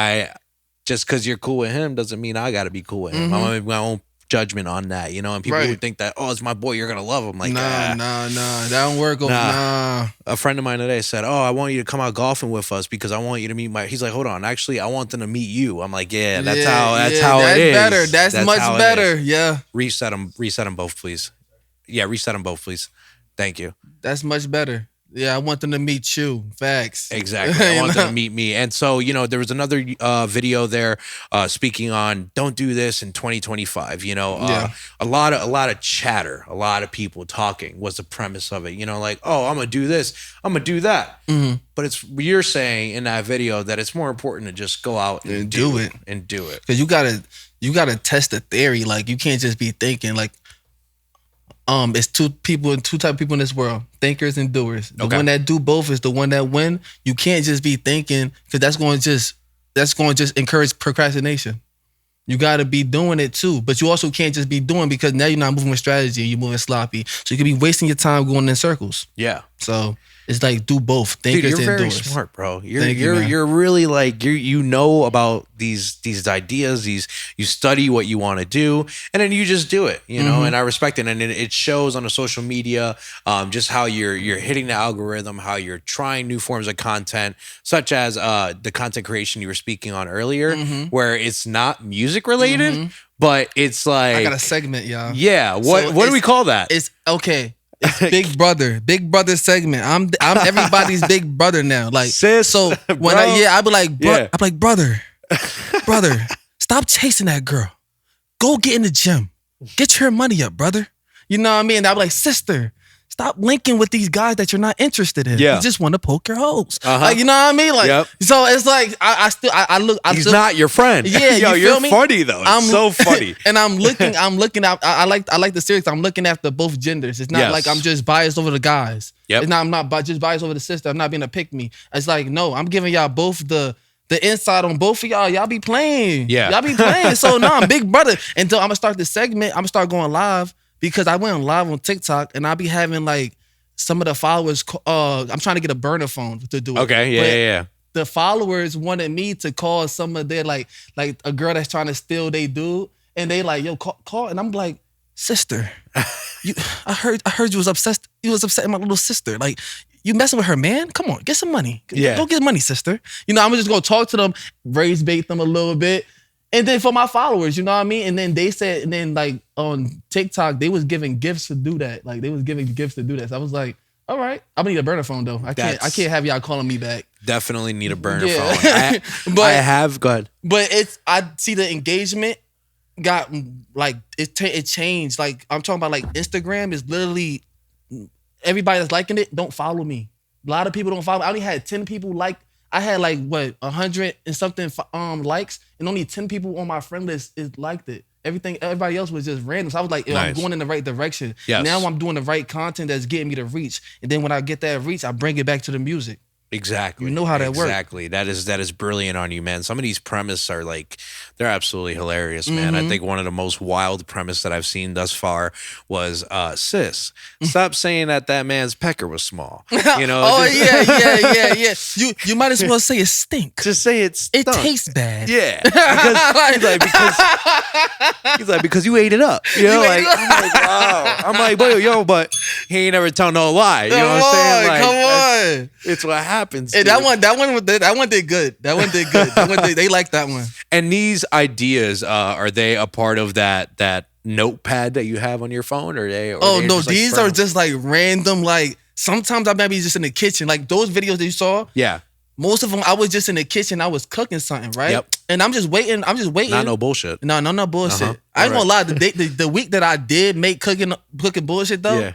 just because you're cool with him doesn't mean I got to be cool with him. I'm gonna make my own judgment on that, you know. And people would think that, oh, it's my boy, you're gonna love him. Like, nah, that don't work. Nah. A friend of mine today said, oh, I want you to come out golfing with us because I want you to meet he's like, hold on, actually, I want them to meet you. I'm like, that's how it is. Better. That's much better. Yeah. Reset them both, please. Yeah, reset them both, please. Thank you. That's much better. Yeah, I want them to meet you. Facts. Exactly. I want them to meet me. And so, you know, there was another video there speaking on don't do this in 2025. You know, a lot of chatter, a lot of people talking was the premise of it. You know, like, oh, I'm gonna do this, I'm gonna do that. But you're saying in that video that it's more important to just go out and do it. Because you gotta test the theory. Like, you can't just be thinking like. It's two type of people in this world, thinkers and doers. The one that do both is the one that win. You can't just be thinking because that's going to just encourage procrastination. You got to be doing it too, but you also can't just be doing because now you're not moving with strategy. You're moving sloppy, so you could be wasting your time going in circles. Yeah. So it's like do both. Thinkers Dude, you're and very doers. smart, bro. You're really like you know about these ideas. You study what you want to do, and then you just do it. You know, and I respect it, and it shows on the social media, just how you're hitting the algorithm, how you're trying new forms of content, such as the content creation you were speaking on earlier, where it's not music related, but it's like I got a segment, y'all. Yeah, what do we call that? It's okay. It's Big Brother segment. I'm everybody's big brother now. Like, sis, so when I be like, I'm like, brother, stop chasing that girl. Go get in the gym. Get your money up, brother. You know what I mean? I be like, sister, stop linking with these guys that you're not interested in. You just want to poke your hoes. Like, you know what I mean? Like, so it's like I look. He's not your friend. Yeah, you're funny though. It's so funny. And I'm looking out. I like the series. I'm looking after both genders. It's not like I'm just biased over the guys. It's not. I'm not just biased over the sister. I'm not being a pick me. It's like, no, I'm giving y'all both the inside on both of y'all. Y'all be playing. Y'all be playing. So no, I'm Big Brother. Until I'm gonna start this segment. I'm gonna start going live. Because I went live on TikTok and I be having like some of the followers. I'm trying to get a burner phone to do it. Okay, yeah. The followers wanted me to call some of their like a girl that's trying to steal they dude, and they like, yo, call, and I'm like, sister, I heard you was obsessed. You was upsetting my little sister. Like, you messing with her man? Come on, get some money. Go get money, sister. You know, I'm just gonna talk to them, raise bait them a little bit. And then for my followers, you know what I mean? And then they said, and then like on TikTok, they was giving gifts to do that. Like, they was giving gifts to do that. So I was like, all right, I'm gonna need a burner phone though. I can't have y'all calling me back. Definitely need a burner phone. Go ahead. But I see the engagement got like, it changed. Like, I'm talking about like Instagram is literally, everybody that's liking it, don't follow me. A lot of people don't follow me. I only had 10 people like, I had like 100 and something likes, and only 10 people on my friend list liked it. Everybody else was just random. So I was like, I'm going in the right direction. Now I'm doing the right content that's getting me the reach. And then when I get that reach, I bring it back to the music. Exactly. You know how that works. Exactly. That is brilliant on you, man. Some of these premises are like, they're absolutely hilarious, man. I think one of the most wild premises that I've seen thus far was, sis, stop saying that man's pecker was small. You know? Yeah. You might as well say it stinks. Just say it stunk. It tastes bad. Yeah. Because you ate it up. You know, I'm like, wow. I'm like, boy, but he ain't never tell no lie. You know what I'm saying? Like, come on. It's what happens. happens. Hey, that one did good. They like that one. And these ideas, are they a part of that notepad that you have on your phone, or they? Oh no, these are just like random. Like sometimes I might be just in the kitchen. Like those videos that you saw. Yeah. Most of them, I was just in the kitchen. I was cooking something, right? Yep. And I'm just waiting. Not no bullshit. No bullshit. I ain't gonna lie. The week that I did make cooking bullshit though. Yeah.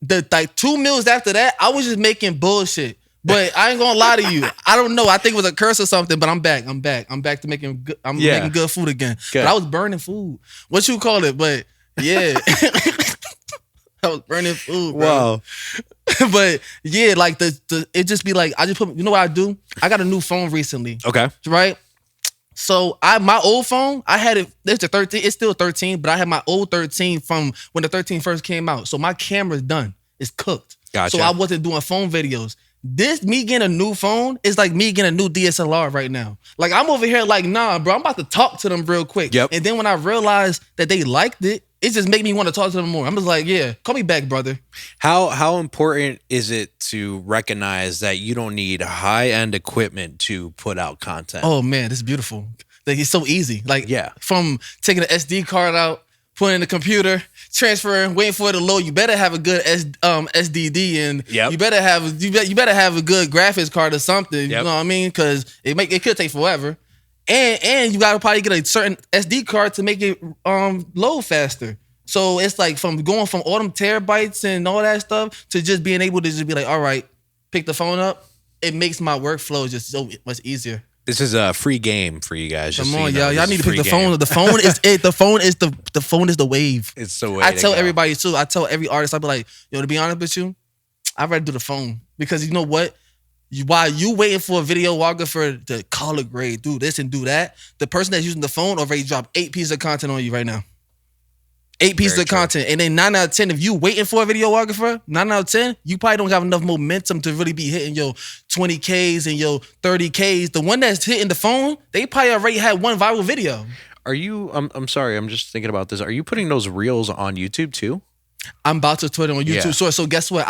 The like 2 meals after that, I was just making bullshit. But I ain't gonna lie to you. I don't know. I think it was a curse or something. But I'm back. I'm back to making good. Making good food again. Good. But I was burning food. What you call it? But yeah. I was burning food, bro. Wow. But yeah, like it just be like I just put. You know what I do? I got a new phone recently. Okay. Right. So my old phone, I had it. It's a 13. It's still 13, but I had my old 13 from when the 13 first came out. So my camera's done. It's cooked. Gotcha. So I wasn't doing phone videos. Me getting a new phone is like me getting a new DSLR right now. Like I'm over here like, nah, bro. I'm about to talk to them real quick. Yep. And then when I realized that they liked it just made me want to talk to them more. I'm just like, yeah, call me back, brother. How important is it to recognize that you don't need high-end equipment to put out content? Oh man, it's beautiful. Like it's so easy. Like from taking an SD card out, putting in the computer, transferring, waiting for it to load. You better have a good SDD and you better have a good graphics card or something. You know what I mean? Because it could take forever. And you gotta probably get a certain SD card to make it load faster. So it's like from going from all them terabytes and all that stuff to just being able to just be like, all right, pick the phone up. It makes my workflow just so much easier. This is a free game for you guys. Come on, y'all. Y'all need to pick the phone. The phone is it. The phone is the wave. It's the wave. I tell everybody too. I tell every artist, I be like, yo, to be honest with you, I'd rather do the phone because you know what? While you waiting for a videographer to color grade, do this and do that, the person that's using the phone already dropped 8 pieces of content on you right now. 8 pieces of content. And then 9 out of 10, if you waiting for a videographer, 9 out of 10, you probably don't have enough momentum to really be hitting your 20Ks and your 30Ks. The one that's hitting the phone, they probably already had one viral video. Are you, I'm sorry, I'm just thinking about this. Are you putting those reels on YouTube too? I'm about to put it on YouTube. Yeah. So guess what?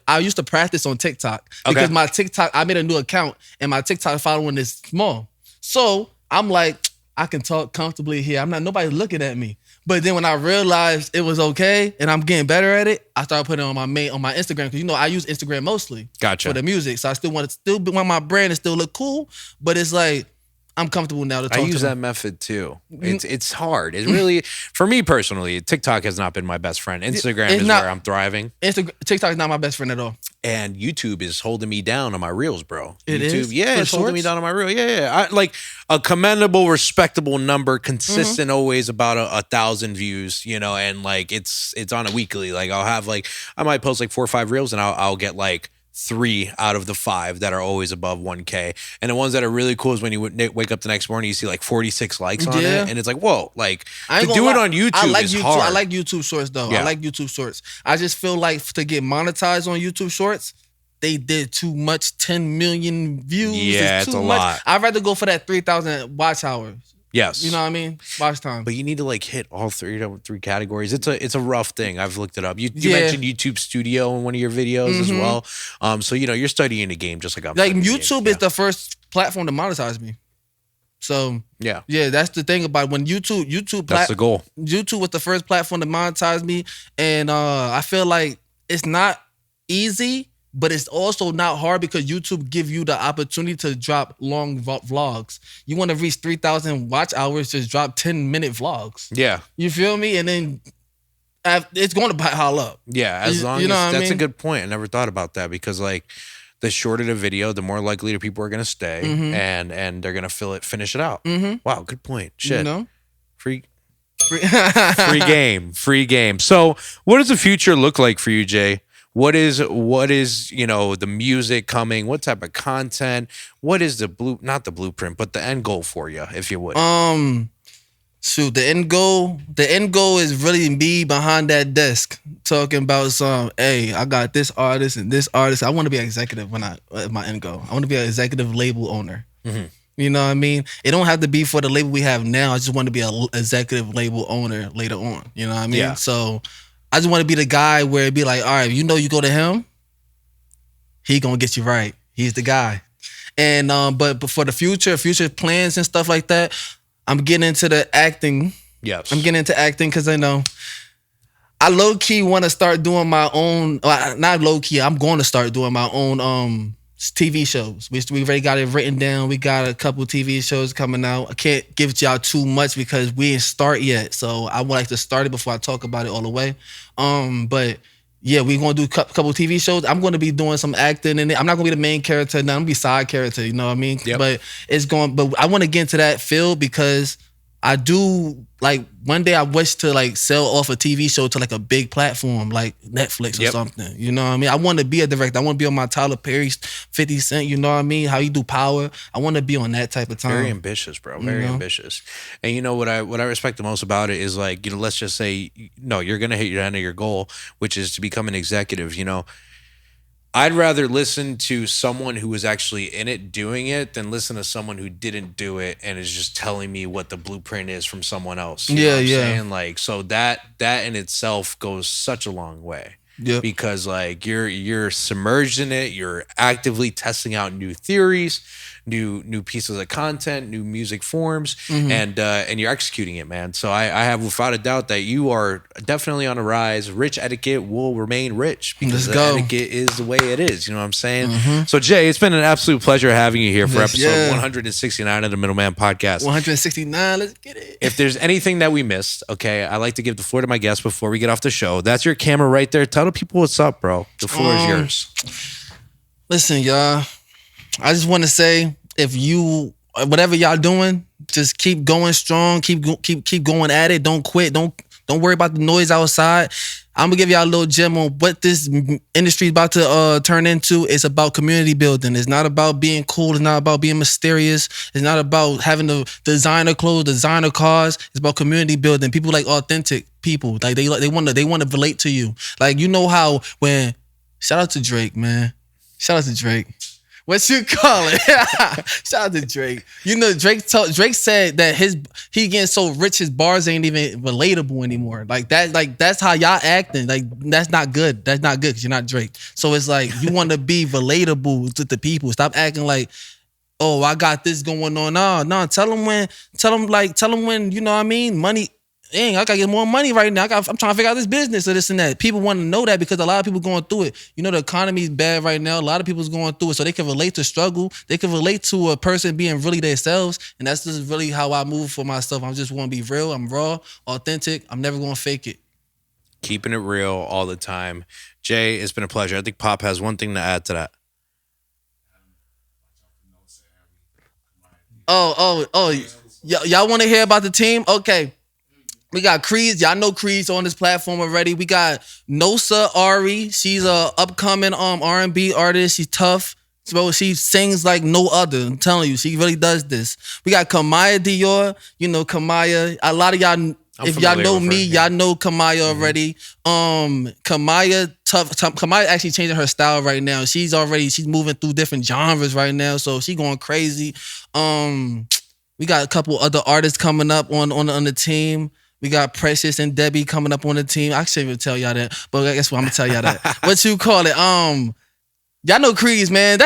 I used to practice on TikTok because my TikTok, I made a new account and my TikTok following is small. So I'm like, I can talk comfortably here. Nobody's looking at me. But then when I realized it was okay and I'm getting better at it, I started putting it on my Instagram because I use Instagram mostly for the music. So I still want my brand to still look cool, but it's like I'm comfortable now to talk to them. I use that method too. It's hard. It's really, for me personally, TikTok has not been my best friend. Instagram is where I'm thriving. TikTok is not my best friend at all. And YouTube is holding me down on my reels, bro. It YouTube, is? Yeah, it's holding me down on my reel. Yeah. I like a commendable, respectable number, consistent, always about 1,000 views, and like it's on a weekly. Like I might post like 4 or 5 reels and I'll get like 3 out of the 5 that are always above 1K. And the ones that are really cool is when you wake up the next morning, you see like 46 likes on it. And it's like, whoa, like to do it on YouTube is hard. I like YouTube Shorts though. Yeah. I like YouTube Shorts. I just feel like to get monetized on YouTube Shorts, they did too much. 10 million views. Yeah, it's a lot. I'd rather go for that 3,000 watch hours. Yes. You know what I mean? Watch time. But you need to like hit all three categories. It's a rough thing. I've looked it up. You mentioned YouTube Studio in one of your videos as well. So you're studying the game just like I'm like YouTube is the first platform to monetize me. So yeah, that's the thing about when YouTube that's the goal. YouTube was the first platform to monetize me, and I feel like it's not easy. But it's also not hard because YouTube give you the opportunity to drop long vlogs. You want to reach 3,000 watch hours, just drop 10-minute vlogs. Yeah. You feel me? And then it's going to pile up. Yeah, as long as that's a good point. I never thought about that because like the shorter the video, the more likely people are going to stay and they're going to finish it out. Wow, good point. Shit. Free game. So what does the future look like for you, Jay? What is the music coming? What type of content? What is not the blueprint, but the end goal for you, if you would? Shoot, the end goal is really me behind that desk talking about hey, I got this artist and this artist. I want to be an executive my end goal. I want to be an executive label owner. You know what I mean? It don't have to be for the label we have now. I just want to be an executive label owner later on. You know what I mean? Yeah. So I just want to be the guy where it'd be like, all right, you go to him, he gonna get you right. He's the guy. And but for the future plans and stuff like that, I'm getting into the acting. Yes. I'm getting into acting because I know I low key want to start doing my own. Not low key. I'm going to start doing my own TV shows. We already got it written down. We got a couple TV shows coming out. I can't give it to y'all too much because we didn't start yet. So I would like to start it before I talk about it all the way. But yeah, we're gonna do a couple TV shows. I'm gonna be doing some acting in it. I'm not gonna be the main character. No, I'm gonna be side character. You know what I mean? Yep. But I want to get into that field because I do like one day I wish to like sell off a TV show to like a big platform like Netflix or something. You know what I mean? I want to be a director. I want to be on my Tyler Perry's 50 Cent. You know what I mean? How you do Power. I want to be on that type of time. Very ambitious, bro. Very ambitious. And you know what I respect the most about it is like, you know, let's just say, no, you're gonna hit your end of your goal, which is to become an executive. You know, I'd rather listen to someone who was actually in it doing it than listen to someone who didn't do it and is just telling me what the blueprint is from someone else. You know what I'm saying? Like, so that in itself goes such a long way. Yeah. Because like you're submerged in it, you're actively testing out new theories, new pieces of content, new music forms, and you're executing it, man. So I have without a doubt that you are definitely on a rise. Rich Etiquette will remain rich because Etiquette is the way it is. You know what I'm saying? So Jay, it's been an absolute pleasure having you here for episode 169 of the Middleman Podcast. 169, let's get it. If there's anything that we missed, okay, I like to give the floor to my guests before we get off the show. That's your camera right there. Tell the people what's up, bro. The floor is yours. Listen, y'all. I just want to say, if you whatever y'all doing, just keep going strong. Keep going at it. Don't quit. Don't worry about the noise outside. I'm gonna give y'all a little gem on what this industry is about to turn into. It's about community building. It's not about being cool. It's not about being mysterious. It's not about having the designer clothes, designer cars. It's about community building. People like authentic people. Like they want to relate to you. Like, you know how when shout out to Drake, man. Shout out to Drake. What you call it? Shout out to Drake. You know, Drake said that he getting so rich his bars ain't even relatable anymore. Like that's how y'all acting. Like that's not good. That's not good because you're not Drake. So it's like you want to be relatable to the people. Stop acting like, oh, I got this going on. No, tell them when, you know what I mean? Money. Dang, I gotta get more money right now. I'm trying to figure out this business or this and that. People want to know that because a lot of people going through it. You know, the economy is bad right now. A lot of people's going through it, so they can relate to struggle. They can relate to a person being really themselves, and that's just really how I move for myself. I just want to be real. I'm raw, authentic. I'm never going to fake it. Keeping it real all the time. Jay, it's been a pleasure. I think Pop has one thing to add to that. Y'all want to hear about the team? Okay. We got Creed. Y'all know Creed's on this platform already. We got Nosa Ari. She's a upcoming R&B artist. She's tough. So she sings like no other. I'm telling you, she really does this. We got Kamaya Dior. You know Kamaya. A lot of y'all, if y'all know me, y'all know Kamaya already. Kamaya tough. Kamaya actually changing her style right now. She's moving through different genres right now. So she going crazy. We got a couple other artists coming up on the team. We got Precious and Debbie coming up on the team. I shouldn't even tell y'all that, but I guess what I'm gonna tell y'all that. What you call it? Y'all know Creeds, man.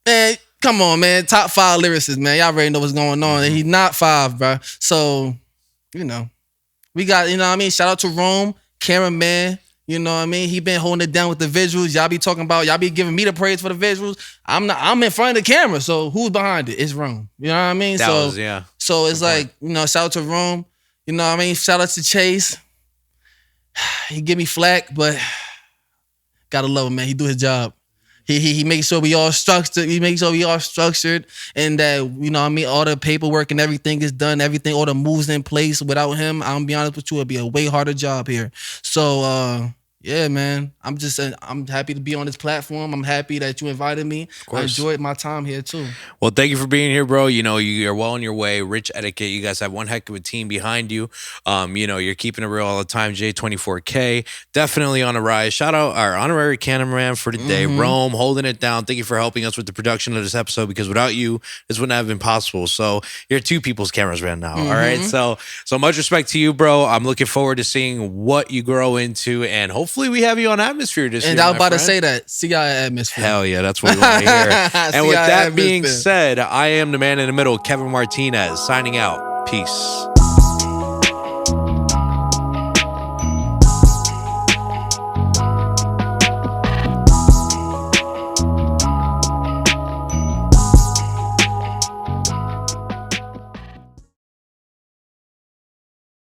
Man, come on, man. Top 5 lyricists, man. Y'all already know what's going on. And he's not 5, bro. So, you know, we got, you know what I mean? Shout out to Rome, cameraman. You know what I mean? He been holding it down with the visuals. Y'all be giving me the praise for the visuals. I'm in front of the camera, so who's behind it? It's Rome. You know what I mean? So it's like, you know, shout out to Rome. You know what I mean? Shout out to Chase. He give me flack, but gotta love him, man. He do his job. He makes sure we all structured. He makes sure we all structured and that, you know what I mean, all the paperwork and everything is done, everything, all the moves in place. Without him, I'm gonna be honest with you, it'd be a way harder job here. So yeah, man. I'm happy to be on this platform. I'm happy that you invited me. I enjoyed my time here too. Well, thank you for being here, bro. You know, you're well on your way. Rich Etiquette. You guys have one heck of a team behind you. You know, you're keeping it real all the time. J24K, definitely on a rise. Shout out our honorary cameraman for today, Rome, holding it down. Thank you for helping us with the production of this episode because without you, this wouldn't have been possible. So you're 2 people's cameras right now. All right. So much respect to you, bro. I'm looking forward to seeing what you grow into and hopefully hopefully we have you on Atmosphere this year. And I was about to say that. See y'all at Atmosphere. Hell yeah, that's what we want to hear. And with that being said, I am the man in the middle, Kevin Martinez, signing out. Peace.